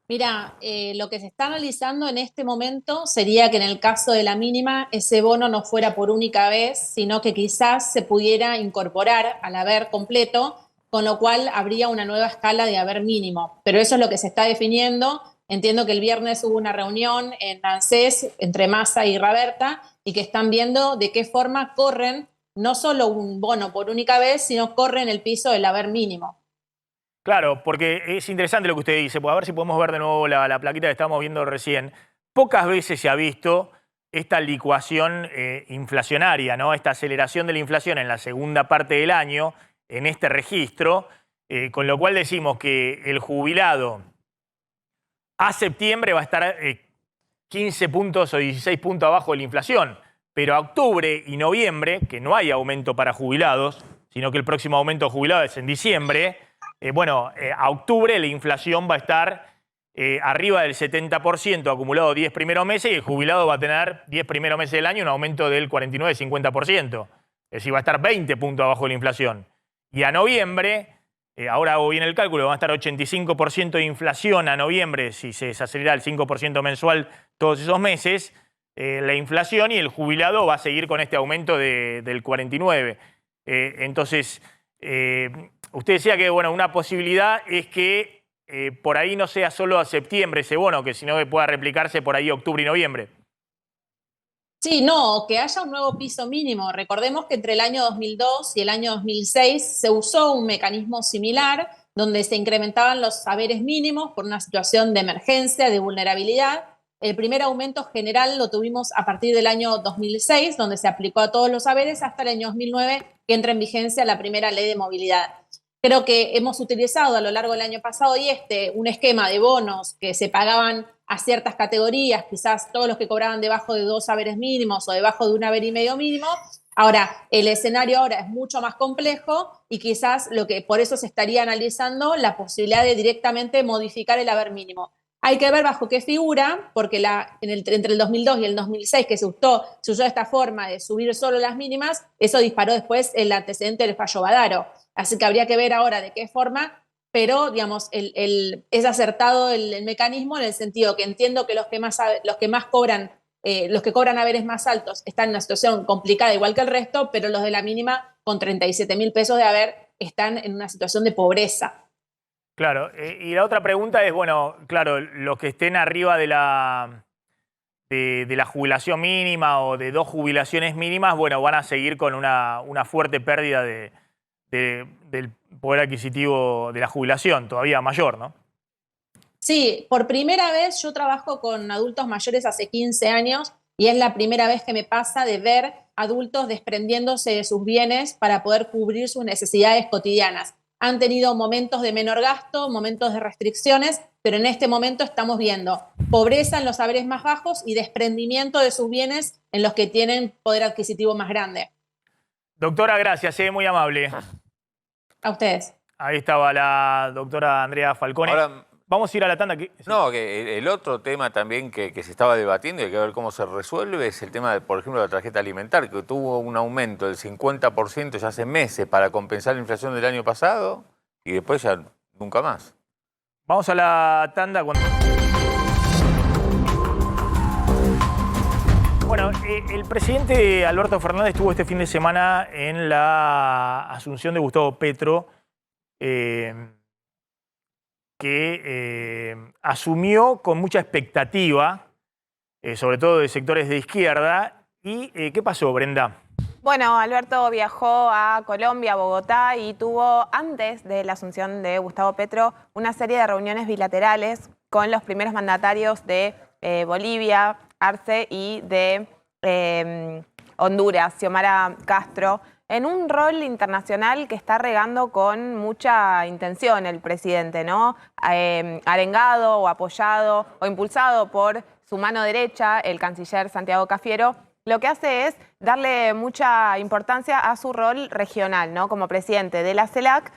Mira, lo que se está analizando en este momento sería que en el caso de la mínima ese bono no fuera por única vez, sino que quizás se pudiera incorporar al haber completo, con lo cual habría una nueva escala de haber mínimo. Pero eso es lo que se está definiendo. Entiendo que el viernes hubo una reunión en ANSES entre Massa y Raberta y que están viendo de qué forma corren no solo un bono por única vez, sino corren el piso del haber mínimo. Claro, porque es interesante lo que usted dice. Pues a ver si podemos ver de nuevo la plaquita que estábamos viendo recién. Pocas veces se ha visto esta licuación inflacionaria, ¿no? Esta aceleración de la inflación en la segunda parte del año, en este registro, con lo cual decimos que el jubilado a septiembre va a estar 15 puntos o 16 puntos abajo de la inflación, pero a octubre y noviembre, que no hay aumento para jubilados, sino que el próximo aumento de jubilados es en diciembre, a octubre la inflación va a estar arriba del 70% acumulado 10 primeros meses y el jubilado va a tener 10 primeros meses del año un aumento del 49-50%. Es decir, va a estar 20 puntos abajo de la inflación. Y a noviembre, ahora hago bien el cálculo, va a estar 85% de inflación a noviembre, si se desacelera el 5% mensual todos esos meses, la inflación y el jubilado va a seguir con este aumento del 49%. Entonces, usted decía que una posibilidad es que por ahí no sea solo a septiembre ese bono, que sino que pueda replicarse por ahí octubre y noviembre. Sí, no, que haya un nuevo piso mínimo. Recordemos que entre el año 2002 y el año 2006 se usó un mecanismo similar donde se incrementaban los saberes mínimos por una situación de emergencia, de vulnerabilidad. El primer aumento general lo tuvimos a partir del año 2006, donde se aplicó a todos los saberes, hasta el año 2009, que entra en vigencia la primera ley de movilidad. Creo que hemos utilizado a lo largo del año pasado un esquema de bonos que se pagaban a ciertas categorías, quizás todos los que cobraban debajo de 2 saberes mínimos o debajo de 1,5 haber mínimo. Ahora, el escenario ahora es mucho más complejo y quizás por eso se estaría analizando la posibilidad de directamente modificar el haber mínimo. Hay que ver bajo qué figura, porque entre el 2002 y el 2006 que se usó esta forma de subir solo las mínimas, eso disparó después el antecedente del fallo Badaro. Así que habría que ver ahora de qué forma, pero digamos, es acertado el mecanismo en el sentido que entiendo que los que cobran haberes más altos están en una situación complicada igual que el resto, pero los de la mínima con 37.000 pesos de haber están en una situación de pobreza. Claro, y la otra pregunta es, claro, los que estén arriba de la jubilación mínima o de 2 jubilaciones mínimas, van a seguir con una fuerte pérdida del poder adquisitivo de la jubilación, todavía mayor, ¿no? Sí, por primera vez yo trabajo con adultos mayores hace 15 años y es la primera vez que me pasa de ver adultos desprendiéndose de sus bienes para poder cubrir sus necesidades cotidianas. Han tenido momentos de menor gasto, momentos de restricciones, pero en este momento estamos viendo pobreza en los saberes más bajos y desprendimiento de sus bienes en los que tienen poder adquisitivo más grande. Doctora, gracias, muy amable. A ustedes. Ahí estaba la doctora Andrea Falcone. Ahora, vamos a ir a la tanda. No, que el otro tema también que se estaba debatiendo y hay que ver cómo se resuelve es el tema, por ejemplo, de la tarjeta alimentar, que tuvo un aumento del 50% ya hace meses para compensar la inflación del año pasado y después ya nunca más. Vamos a la tanda. Bueno, el presidente Alberto Fernández estuvo este fin de semana en la asunción de Gustavo Petro, que asumió con mucha expectativa, sobre todo de sectores de izquierda. ¿Y qué pasó, Brenda? Bueno, Alberto viajó a Colombia, a Bogotá, y tuvo, antes de la asunción de Gustavo Petro, una serie de reuniones bilaterales con los primeros mandatarios de Bolivia, Arce, y de Honduras, Xiomara Castro, en un rol internacional que está regando con mucha intención el presidente, ¿no? Arengado o apoyado o impulsado por su mano derecha, el canciller Santiago Cafiero. Lo que hace es darle mucha importancia a su rol regional, ¿no? Como presidente de la CELAC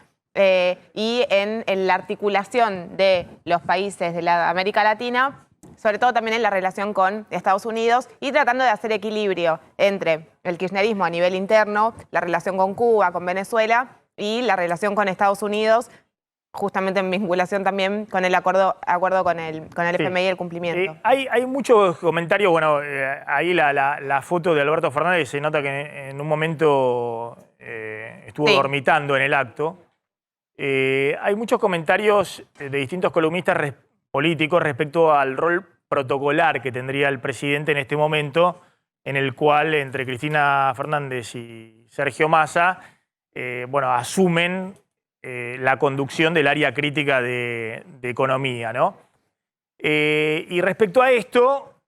y en la articulación de los países de la América Latina, sobre todo también en la relación con Estados Unidos, y tratando de hacer equilibrio entre el kirchnerismo a nivel interno, la relación con Cuba, con Venezuela, y la relación con Estados Unidos, justamente en vinculación también con el acuerdo con el FMI y el cumplimiento. Hay muchos comentarios. Bueno, ahí la foto de Alberto Fernández, se nota que en un momento estuvo dormitando en el acto. Hay muchos comentarios de distintos columnistas políticos respecto al rol protocolar que tendría el presidente en este momento, en el cual entre Cristina Fernández y Sergio Massa, bueno, asumen la conducción del área crítica de economía, ¿no? Y respecto a esto,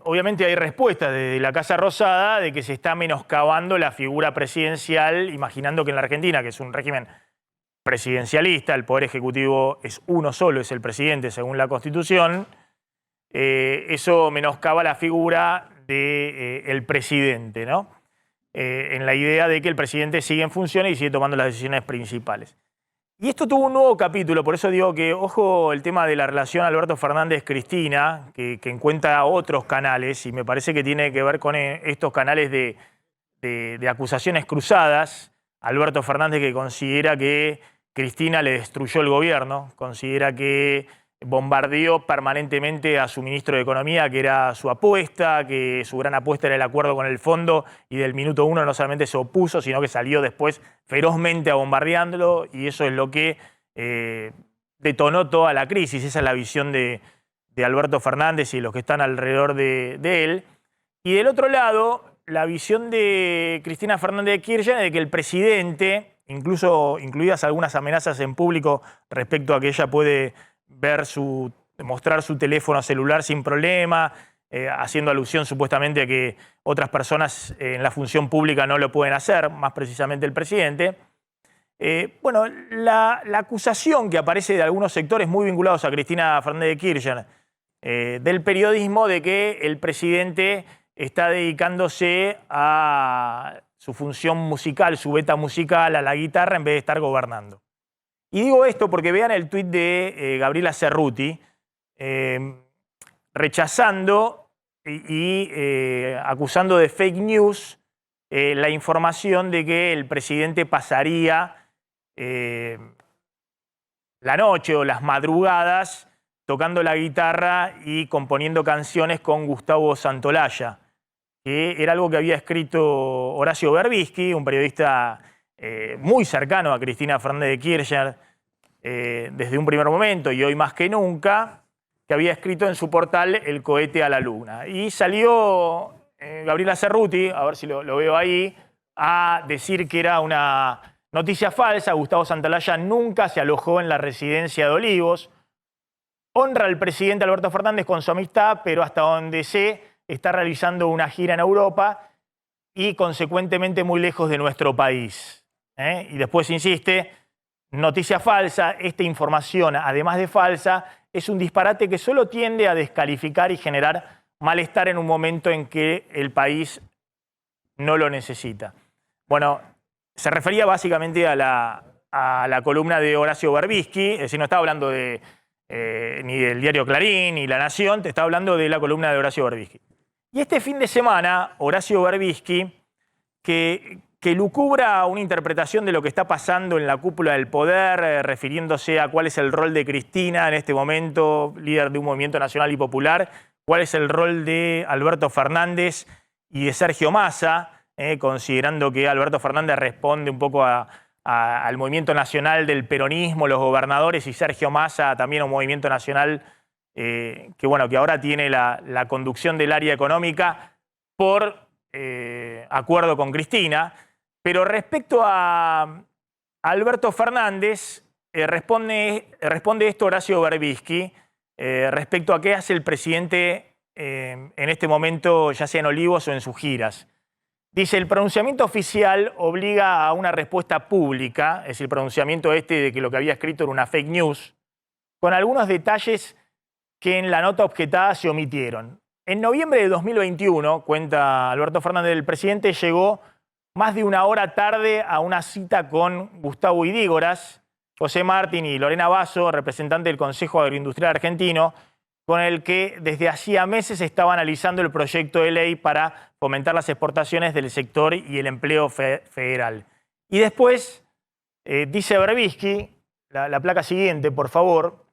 obviamente hay respuestas desde la Casa Rosada de que se está menoscabando la figura presidencial, imaginando que en la Argentina, que es un régimen presidencialista, el Poder Ejecutivo es uno solo, es el presidente según la Constitución, eso menoscaba la figura del presidente, ¿no? En la idea de que el presidente sigue en funciones y sigue tomando las decisiones principales. Y esto tuvo un nuevo capítulo, por eso digo que, ojo, el tema de la relación Alberto Fernández-Cristina, que encuentra otros canales, y me parece que tiene que ver con estos canales de acusaciones cruzadas. Alberto Fernández, que considera que Cristina le destruyó el gobierno, considera que bombardeó permanentemente a su ministro de Economía, que era su apuesta, que su gran apuesta era el acuerdo con el fondo, y del minuto uno no solamente se opuso, sino que salió después ferozmente a bombardeándolo, y eso es lo que detonó toda la crisis. Esa es la visión de Alberto Fernández y los que están alrededor de él. Y del otro lado, la visión de Cristina Fernández de Kirchner de que el presidente, incluidas algunas amenazas en público respecto a que ella puede mostrar su teléfono celular sin problema, haciendo alusión supuestamente a que otras personas en la función pública no lo pueden hacer, más precisamente el presidente. Bueno, la acusación que aparece de algunos sectores muy vinculados a Cristina Fernández de Kirchner, del periodismo, de que el presidente está dedicándose a su función musical, su beta musical, a la guitarra, en vez de estar gobernando. Y digo esto porque vean el tuit de Gabriela Cerruti, rechazando y acusando de fake news la información de que el presidente pasaría la noche o las madrugadas tocando la guitarra y componiendo canciones con Gustavo Santolaya, que era algo que había escrito Horacio Berbisky, un periodista muy cercano a Cristina Fernández de Kirchner desde un primer momento y hoy más que nunca, que había escrito en su portal El cohete a la luna. Y salió Gabriela Cerruti, a ver si lo veo ahí, a decir que era una noticia falsa. Gustavo Santolaya nunca se alojó en la residencia de Olivos. Honra al presidente Alberto Fernández con su amistad, pero hasta donde sé, está realizando una gira en Europa y consecuentemente muy lejos de nuestro país. Y después insiste, noticia falsa, esta información, además de falsa, es un disparate que solo tiende a descalificar y generar malestar en un momento en que el país no lo necesita. Bueno, se refería básicamente a la columna de Horacio Berbisky, es decir, no estaba hablando ni del diario Clarín ni La Nación, te estaba hablando de la columna de Horacio Berbisky. Y este fin de semana, Horacio Berbisky, que lucubra una interpretación de lo que está pasando en la cúpula del poder, refiriéndose a cuál es el rol de Cristina en este momento, líder de un movimiento nacional y popular, cuál es el rol de Alberto Fernández y de Sergio Massa, considerando que Alberto Fernández responde un poco al movimiento nacional del peronismo, los gobernadores, y Sergio Massa también a un movimiento nacional que ahora tiene la conducción del área económica por acuerdo con Cristina. Pero respecto a Alberto Fernández, responde esto Horacio Berbisky, respecto a qué hace el presidente en este momento, ya sea en Olivos o en sus giras. Dice, el pronunciamiento oficial obliga a una respuesta pública, es el pronunciamiento de que lo que había escrito era una fake news, con algunos detalles que en la nota objetada se omitieron. En noviembre de 2021, cuenta Alberto Fernández, el presidente llegó más de una hora tarde a una cita con Gustavo Idígoras, José Martín y Lorena Basso, representante del Consejo Agroindustrial Argentino, con el que desde hacía meses estaba analizando el proyecto de ley para fomentar las exportaciones del sector y el empleo federal. Y después, dice Berbisky, la placa siguiente, por favor,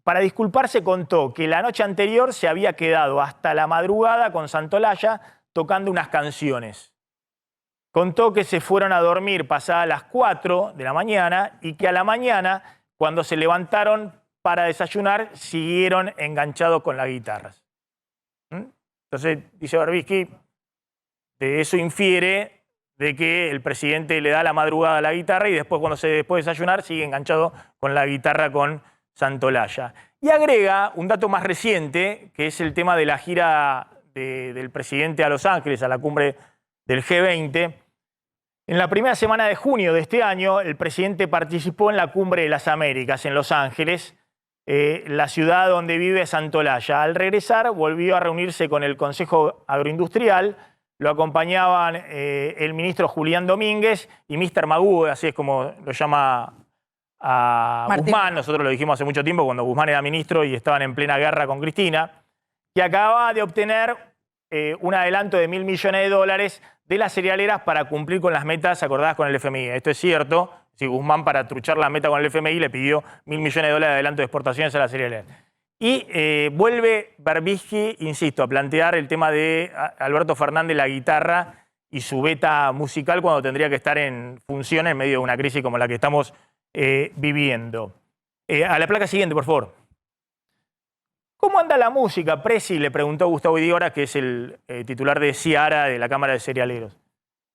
para disculparse contó que la noche anterior se había quedado hasta la madrugada con Santolaya tocando unas canciones. Contó que se fueron a dormir pasadas las 4 de la mañana y que a la mañana, cuando se levantaron para desayunar, siguieron enganchados con las guitarras. Entonces, dice Berbisky, de eso infiere de que el presidente le da la madrugada a la guitarra y después, después de desayunar, sigue enganchado con la guitarra con Santolaya. Y agrega un dato más reciente, que es el tema de la gira del presidente a Los Ángeles, a la cumbre del G20. En la primera semana de junio de este año, el presidente participó en la Cumbre de las Américas en Los Ángeles, la ciudad donde vive Santolaya. Al regresar, volvió a reunirse con el Consejo Agroindustrial. Lo acompañaban el ministro Julián Domínguez y Mr. Magoo, así es como lo llama a Guzmán. Nosotros lo dijimos hace mucho tiempo, cuando Guzmán era ministro y estaban en plena guerra con Cristina, que acababa de obtener un adelanto de $1.000 millones de las cerealeras para cumplir con las metas acordadas con el FMI. Esto es cierto. Si Guzmán, para truchar la meta con el FMI, le pidió $1.000 millones de adelanto de exportaciones a las cerealeras. Y vuelve Berbisky, insisto, a plantear el tema de Alberto Fernández, la guitarra y su beta musical cuando tendría que estar en función en medio de una crisis como la que estamos viviendo. A la placa siguiente, por favor. ¿Cómo anda la música, Presi? Le preguntó Gustavo Idígoras, que es el titular de Ciara, de la Cámara de Cerealeros.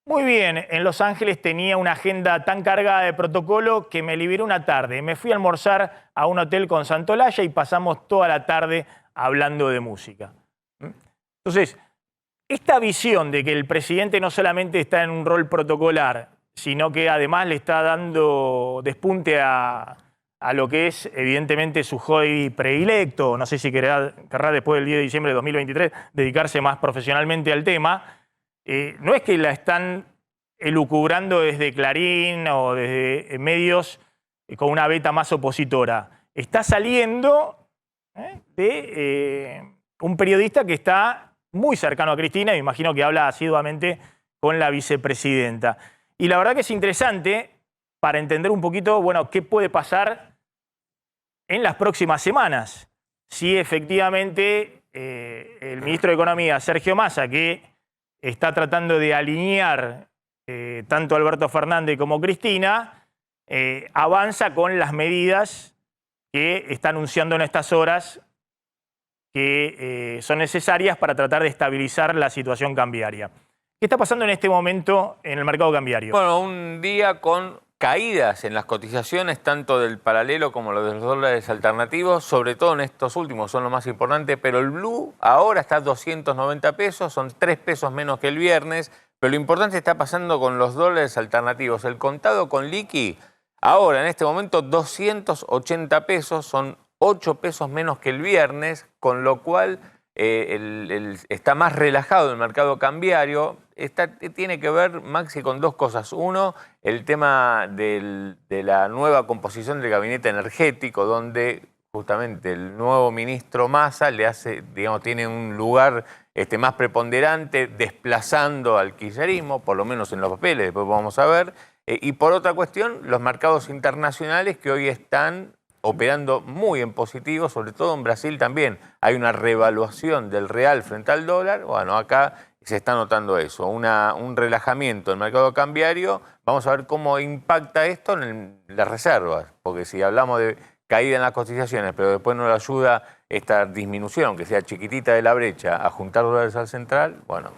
Muy bien, en Los Ángeles tenía una agenda tan cargada de protocolo que me liberé una tarde. Me fui a almorzar a un hotel con Santolaya y pasamos toda la tarde hablando de música. Entonces, esta visión de que el presidente no solamente está en un rol protocolar, sino que además le está dando despunte a lo que es evidentemente su hobby predilecto, no sé si querrá después del 10 de diciembre de 2023 dedicarse más profesionalmente al tema, no es que la están elucubrando desde Clarín o desde medios con una beta más opositora. Está saliendo de un periodista que está muy cercano a Cristina, me imagino que habla asiduamente con la vicepresidenta. Y la verdad que es interesante para entender un poquito, bueno, qué puede pasar en las próximas semanas. Si efectivamente el ministro de Economía, Sergio Massa, que está tratando de alinear tanto a Alberto Fernández como Cristina, avanza con las medidas que está anunciando en estas horas que son necesarias para tratar de estabilizar la situación cambiaria. ¿Qué está pasando en este momento en el mercado cambiario? Bueno, un día con caídas en las cotizaciones, tanto del paralelo como de los dólares alternativos, sobre todo en estos últimos, son lo más importante, pero el blue ahora está a 290 pesos, son 3 pesos menos que el viernes, pero lo importante está pasando con los dólares alternativos. El contado con liqui, ahora en este momento 280 pesos, son 8 pesos menos que el viernes, con lo cual está más relajado el mercado cambiario. Tiene que ver, Maxi, con dos cosas. Uno, el tema de la nueva composición del gabinete energético, donde justamente el nuevo ministro Massa le hace, digamos, tiene un lugar más preponderante, desplazando al kirchnerismo, por lo menos en los papeles, después vamos a ver. Y por otra cuestión, los mercados internacionales que hoy están operando muy en positivo, sobre todo en Brasil también. Hay una revaluación del real frente al dólar. Bueno, acá se está notando eso, un relajamiento del mercado cambiario. Vamos a ver cómo impacta esto en las reservas, porque si hablamos de caída en las cotizaciones, pero después no le ayuda esta disminución, aunque sea chiquitita de la brecha, a juntar dólares al central, bueno,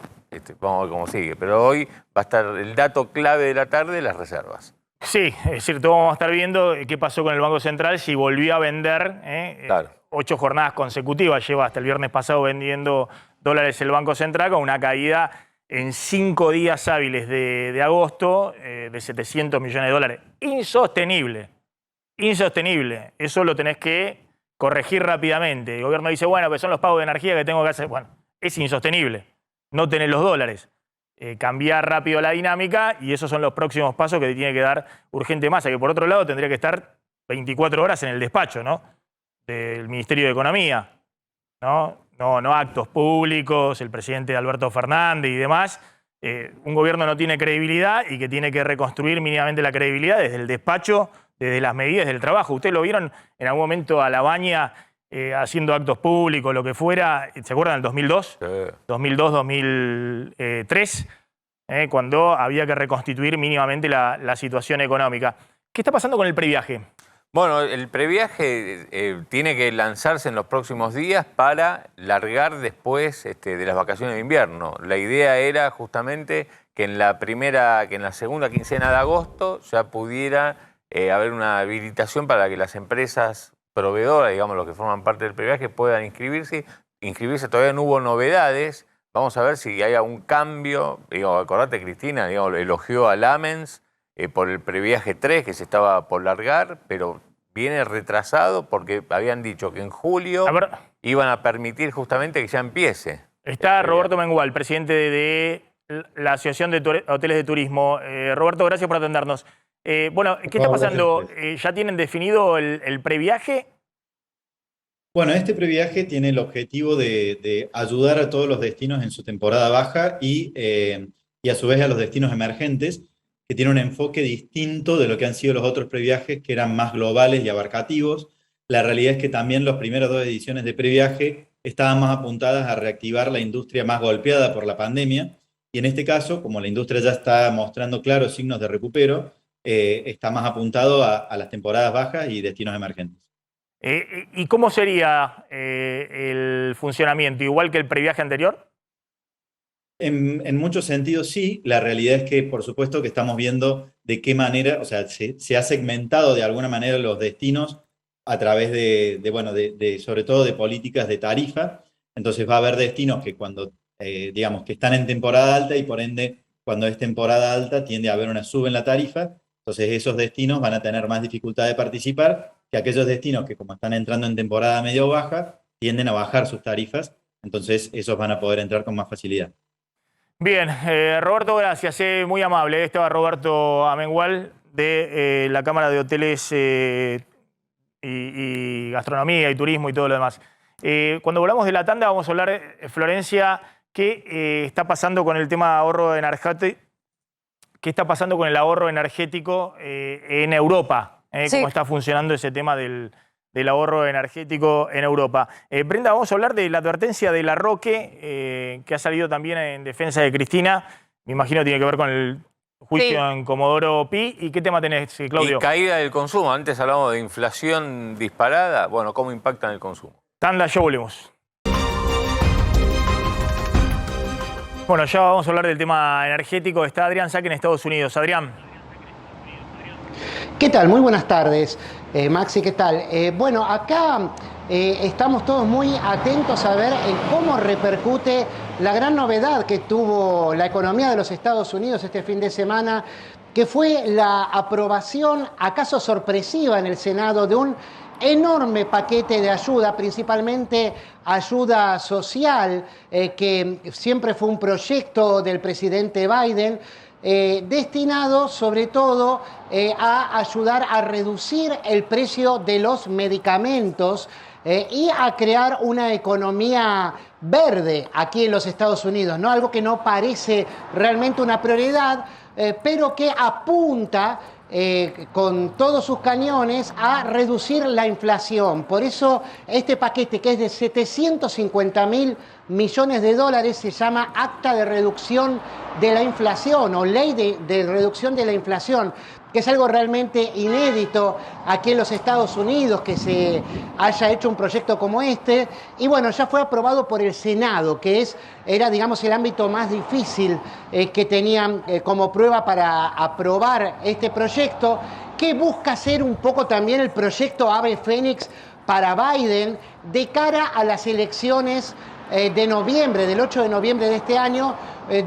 vamos a ver cómo sigue. Pero hoy va a estar el dato clave de la tarde, las reservas. Sí, es cierto, vamos a estar viendo qué pasó con el Banco Central, si volvió a vender. Claro. 8 jornadas consecutivas, lleva hasta el viernes pasado vendiendo dólares el Banco Central, con una caída en 5 días hábiles de agosto de 700 millones de dólares. Insostenible, insostenible. Eso lo tenés que corregir rápidamente. El gobierno dice, bueno, pues son los pagos de energía que tengo que hacer. Bueno, es insostenible no tener los dólares. Cambiar rápido la dinámica, y esos son los próximos pasos que tiene que dar urgente Massa, que por otro lado tendría que estar 24 horas en el despacho, ¿no?, del Ministerio de Economía, no actos públicos, el presidente Alberto Fernández y demás. Un gobierno no tiene credibilidad y que tiene que reconstruir mínimamente la credibilidad desde el despacho, desde las medidas del trabajo. ¿Ustedes lo vieron en algún momento a Labaña haciendo actos públicos, lo que fuera? ¿Se acuerdan del 2002? Sí. 2002-2003, cuando había que reconstituir mínimamente la situación económica. ¿Qué está pasando con el previaje? Bueno, el previaje tiene que lanzarse en los próximos días para largar después de las vacaciones de invierno. La idea era justamente que en la segunda quincena de agosto ya pudiera haber una habilitación para que las empresas proveedoras, digamos, los que forman parte del previaje, puedan inscribirse. Todavía no hubo novedades. Vamos a ver si hay algún cambio. Acordate, Cristina, elogió a Lamens por el previaje 3, que se estaba por largar, pero viene retrasado porque habían dicho que en julio iban a permitir justamente que ya empiece. Está Roberto Mengual, presidente de la Asociación de Hoteles de Turismo. Roberto, gracias por atendernos. Bueno, ¿qué está pasando? ¿Ya tienen definido el previaje? Bueno, este previaje tiene el objetivo de ayudar a todos los destinos en su temporada baja y a su vez a los destinos emergentes, que tiene un enfoque distinto de lo que han sido los otros previajes, que eran más globales y abarcativos. La realidad es que también las primeras 2 ediciones de previaje estaban más apuntadas a reactivar la industria más golpeada por la pandemia, y en este caso, como la industria ya está mostrando claros signos de recupero, está más apuntado a las temporadas bajas y destinos emergentes. ¿Y cómo sería el funcionamiento? ¿Igual que el previaje anterior? En muchos sentidos sí. La realidad es que, por supuesto, que estamos viendo de qué manera, o sea, se ha segmentado de alguna manera los destinos a través sobre todo de políticas de tarifa. Entonces va a haber destinos que digamos, que están en temporada alta, y por ende, cuando es temporada alta, tiende a haber una suba en la tarifa. Entonces esos destinos van a tener más dificultad de participar que aquellos destinos que, como están entrando en temporada medio baja, tienden a bajar sus tarifas. Entonces esos van a poder entrar con más facilidad. Bien, Roberto, gracias, muy amable. Estaba Roberto Amengual de la Cámara de Hoteles y Gastronomía y Turismo y todo lo demás. Cuando volvamos de la tanda vamos a hablar, Florencia, qué está pasando con el tema ahorro energético. ¿Qué está pasando con el ahorro energético en Europa? Sí. ¿Cómo está funcionando ese tema del ahorro energético en Europa? Brenda, vamos a hablar de la advertencia de Larroque, que ha salido también en defensa de Cristina. Me imagino que tiene que ver con el juicio en Comodoro Pi. ¿Y qué tema tenés, Claudio? Y caída del consumo. Antes hablábamos de inflación disparada. Bueno, ¿cómo impacta en el consumo? Tanda, ya volvemos. Bueno, ya vamos a hablar del tema energético. Está Adrián Saque en Estados Unidos. Adrián. ¿Qué tal? Muy buenas tardes, Maxi, ¿qué tal? Bueno, acá estamos todos muy atentos a ver cómo repercute la gran novedad que tuvo la economía de los Estados Unidos este fin de semana, que fue la aprobación, acaso sorpresiva en el Senado, de un enorme paquete de ayuda, principalmente ayuda social, que siempre fue un proyecto del presidente Biden, destinado sobre todo a ayudar a reducir el precio de los medicamentos y a crear una economía verde aquí en los Estados Unidos, ¿no? Algo que no parece realmente una prioridad, pero que apunta con todos sus cañones a reducir la inflación. Por eso este paquete, que es de 750.000 millones de dólares, se llama Acta de Reducción de la Inflación o Ley de Reducción de la Inflación, que es algo realmente inédito aquí en los Estados Unidos, que se haya hecho un proyecto como este. Y bueno, ya fue aprobado por el Senado, que era, digamos, el ámbito más difícil que tenían como prueba para aprobar este proyecto, que busca ser un poco también el proyecto Ave Fénix para Biden de cara a las elecciones de noviembre, del 8 de noviembre de este año,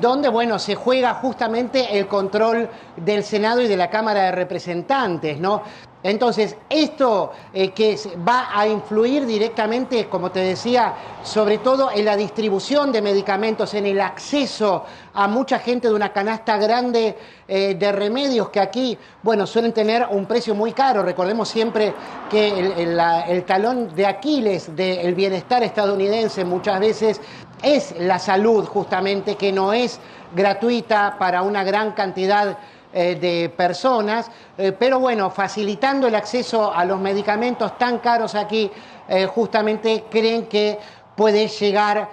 donde, bueno, se juega justamente el control del Senado y de la Cámara de Representantes, ¿no? Entonces, esto que va a influir directamente, como te decía, sobre todo en la distribución de medicamentos, en el acceso a mucha gente de una canasta grande de remedios que aquí, bueno, suelen tener un precio muy caro. Recordemos siempre que el talón de Aquiles del bienestar estadounidense muchas veces es la salud, justamente, que no es gratuita para una gran cantidad de personas, pero bueno, facilitando el acceso a los medicamentos tan caros aquí, justamente creen que puede llegar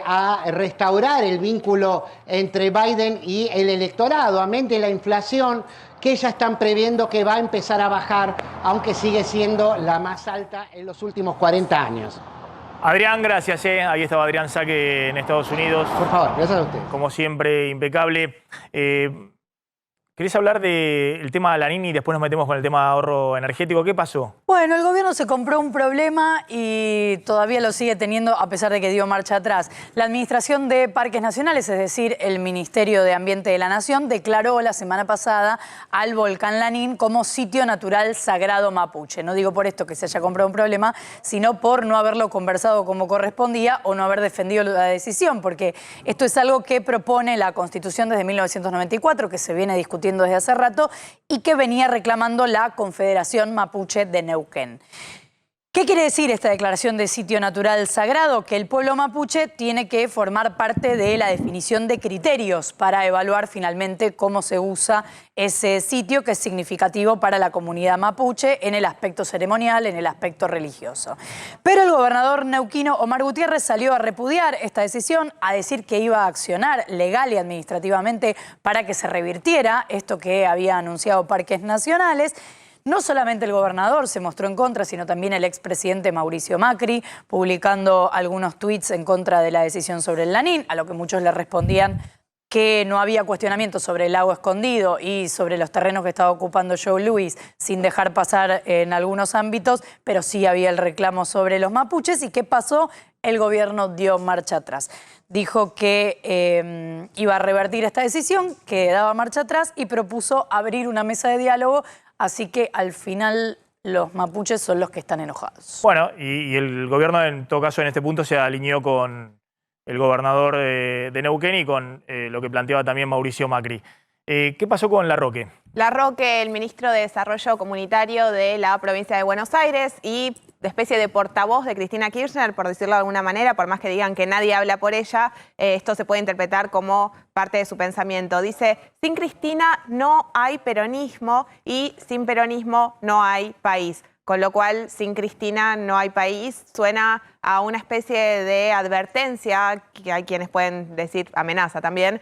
a restaurar el vínculo entre Biden y el electorado, amén de la inflación que ya están previendo que va a empezar a bajar, aunque sigue siendo la más alta en los últimos 40 años. Adrián, gracias. Ahí estaba Adrián Saque en Estados Unidos. Por favor, gracias a usted. Como siempre, impecable. ¿Querés hablar del tema de La Nini y después nos metemos con el tema de ahorro energético? ¿Qué pasó? Bueno, el gobierno se compró un problema y todavía lo sigue teniendo a pesar de que dio marcha atrás. La Administración de Parques Nacionales, es decir, el Ministerio de Ambiente de la Nación, declaró la semana pasada al volcán Lanín como sitio natural sagrado mapuche. No digo por esto que se haya comprado un problema, sino por no haberlo conversado como correspondía o no haber defendido la decisión, porque esto es algo que propone la Constitución desde 1994, que se viene discutiendo desde hace rato y que venía reclamando la Confederación Mapuche de Neuquén. ¿Qué quiere decir esta declaración de sitio natural sagrado? Que el pueblo mapuche tiene que formar parte de la definición de criterios para evaluar finalmente cómo se usa ese sitio, que es significativo para la comunidad mapuche en el aspecto ceremonial, en el aspecto religioso. Pero el gobernador neuquino Omar Gutiérrez salió a repudiar esta decisión, a decir que iba a accionar legal y administrativamente para que se revirtiera esto que había anunciado Parques Nacionales. No solamente el gobernador se mostró en contra, sino también el expresidente Mauricio Macri, publicando algunos tuits en contra de la decisión sobre el Lanín, a lo que muchos le respondían que no había cuestionamiento sobre el lago escondido y sobre los terrenos que estaba ocupando Joe Louis sin dejar pasar en algunos ámbitos, pero sí había el reclamo sobre los mapuches. ¿Y qué pasó? El gobierno dio marcha atrás. Dijo que iba a revertir esta decisión, que daba marcha atrás y propuso abrir una mesa de diálogo. Así que al final los mapuches son los que están enojados. Bueno, y el gobierno en todo caso en este punto se alineó con el gobernador de Neuquén y con lo que planteaba también Mauricio Macri. ¿Qué pasó con Larroque? Larroque, el ministro de Desarrollo Comunitario de la provincia de Buenos Aires y de especie de portavoz de Cristina Kirchner, por decirlo de alguna manera, por más que digan que nadie habla por ella, esto se puede interpretar como parte de su pensamiento. Dice, sin Cristina no hay peronismo y sin peronismo no hay país. Con lo cual, sin Cristina no hay país, suena a una especie de advertencia, que hay quienes pueden decir amenaza también,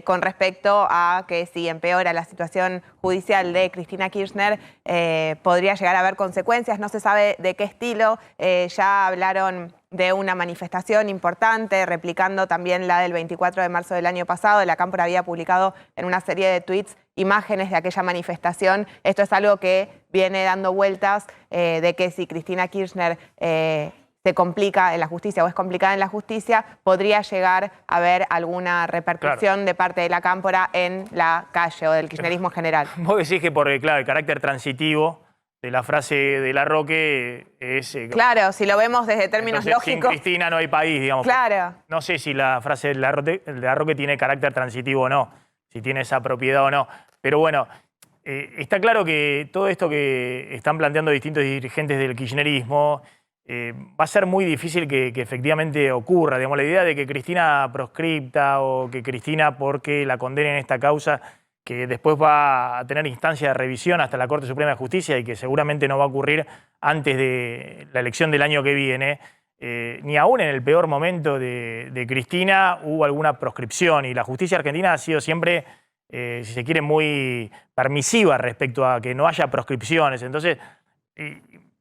con respecto a que si empeora la situación judicial de Cristina Kirchner, podría llegar a haber consecuencias, no se sabe de qué estilo. Ya hablaron de una manifestación importante, replicando también la del 24 de marzo del año pasado. La Cámpora había publicado en una serie de tweets imágenes de aquella manifestación. Esto es algo que viene dando vueltas de que si Cristina Kirchner se complica en la justicia o es complicada en la justicia, podría llegar a haber alguna repercusión de parte de la Cámpora en la calle o del kirchnerismo en general. Vos decís que por el carácter transitivo de la frase de Larroque es... claro, si lo vemos desde términos lógicos... Sin Cristina no hay país, digamos. Claro. No sé si la frase de Larroque tiene carácter transitivo o no, si tiene esa propiedad o no. Pero bueno, está claro que todo esto que están planteando distintos dirigentes del kirchnerismo va a ser muy difícil que efectivamente ocurra. Digamos, la idea de que Cristina proscripta o que Cristina, porque la condenen en esta causa, que después va a tener instancia de revisión hasta la Corte Suprema de Justicia y que seguramente no va a ocurrir antes de la elección del año que viene, ni aún en el peor momento de Cristina hubo alguna proscripción, y la justicia argentina ha sido siempre, si se quiere, muy permisiva respecto a que no haya proscripciones. Entonces,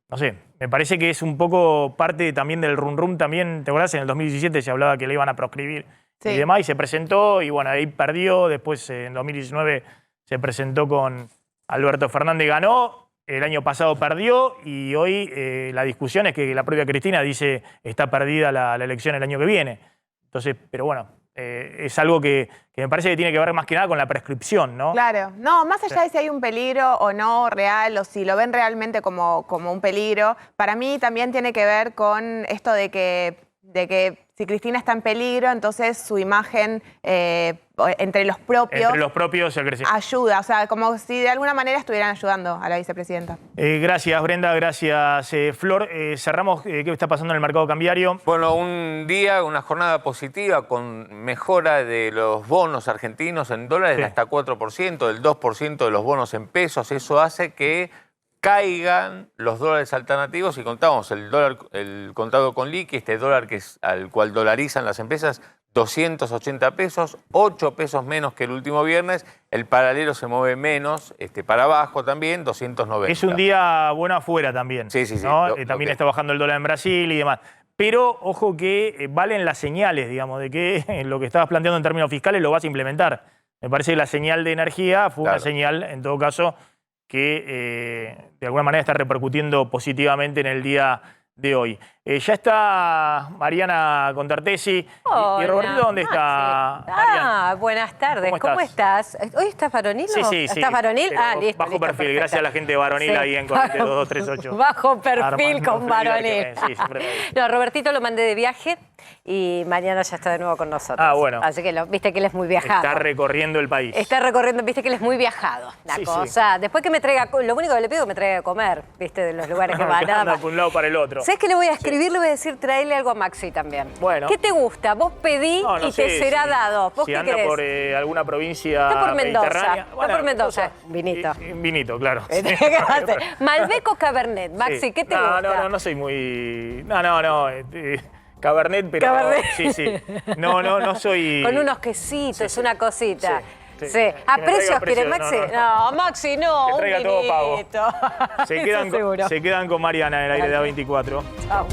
no sé, me parece que es un poco parte también del rum también. ¿Te acordás? En el 2017 se hablaba que le iban a proscribir y demás, y se presentó, y bueno, ahí perdió. Después en 2019 se presentó con Alberto Fernández, ganó. El año pasado perdió, y hoy la discusión es que la propia Cristina dice está perdida la elección el año que viene. Entonces, pero bueno, es algo que me parece que tiene que ver más que nada con la prescripción, ¿no? Claro. No, más allá de si hay un peligro o no real, o si lo ven realmente como un peligro, para mí también tiene que ver con esto de que si Cristina está en peligro, entonces su imagen entre los propios el crecimiento ayuda. O sea, como si de alguna manera estuvieran ayudando a la vicepresidenta. Gracias, Brenda. Gracias, Flor. Cerramos. ¿Qué está pasando en el mercado cambiario? Bueno, una jornada positiva con mejora de los bonos argentinos en dólares de hasta 4%, del 2% de los bonos en pesos. Eso hace que caigan los dólares alternativos, y contamos el contado con liqui, este dólar al cual dolarizan las empresas, 280 pesos, 8 pesos menos que el último viernes. El paralelo se mueve menos, para abajo también, 290. Es un día bueno afuera también. Sí. ¿no? También está bajando el dólar en Brasil y demás. Pero ojo que valen las señales, digamos, de que lo que estabas planteando en términos fiscales lo vas a implementar. Me parece que la señal de energía fue una señal, en todo caso, que de alguna manera está repercutiendo positivamente en el día de hoy. Ya está Mariana Contartesi. ¿Y Robertito dónde está? Buenas tardes. ¿Cómo estás? ¿Hoy estás varonil? Sí. ¿Estás varonil? Listo. Bajo perfil, perfecto. Gracias a la gente de varonil ahí en Corrientes 2238. Bajo perfil con varonil. Sí, siempre no, Robertito lo mandé de viaje y mañana ya está de nuevo con nosotros. Bueno. Así que viste que él es muy viajado. Está recorriendo el país. Está recorriendo, viste que él es muy viajado. Después que me traiga, lo único que le pido es que me traiga a comer, viste, de los lugares que va. Nada más. De un lado para el otro. ¿Sabes qué le voy a escribir? Le voy a decir, traerle algo a Maxi también. Bueno. ¿Qué te gusta? Vos pedí y te será dado. ¿Vos si qué anda querés? por alguna provincia Está por Mendoza. mediterránea. Está por Mendoza. Vinito. Vinito, claro. Malbec o Cabernet. Maxi, ¿qué te gusta? No soy muy... No. Cabernet, pero... Cabernet. Sí. No soy... Con unos quesitos, una cosita. Sí. ¿A precios quiere Maxi? No, Maxi, no. Que traiga todo pago. Se Se quedan con Mariana en el aire de A24. Chao.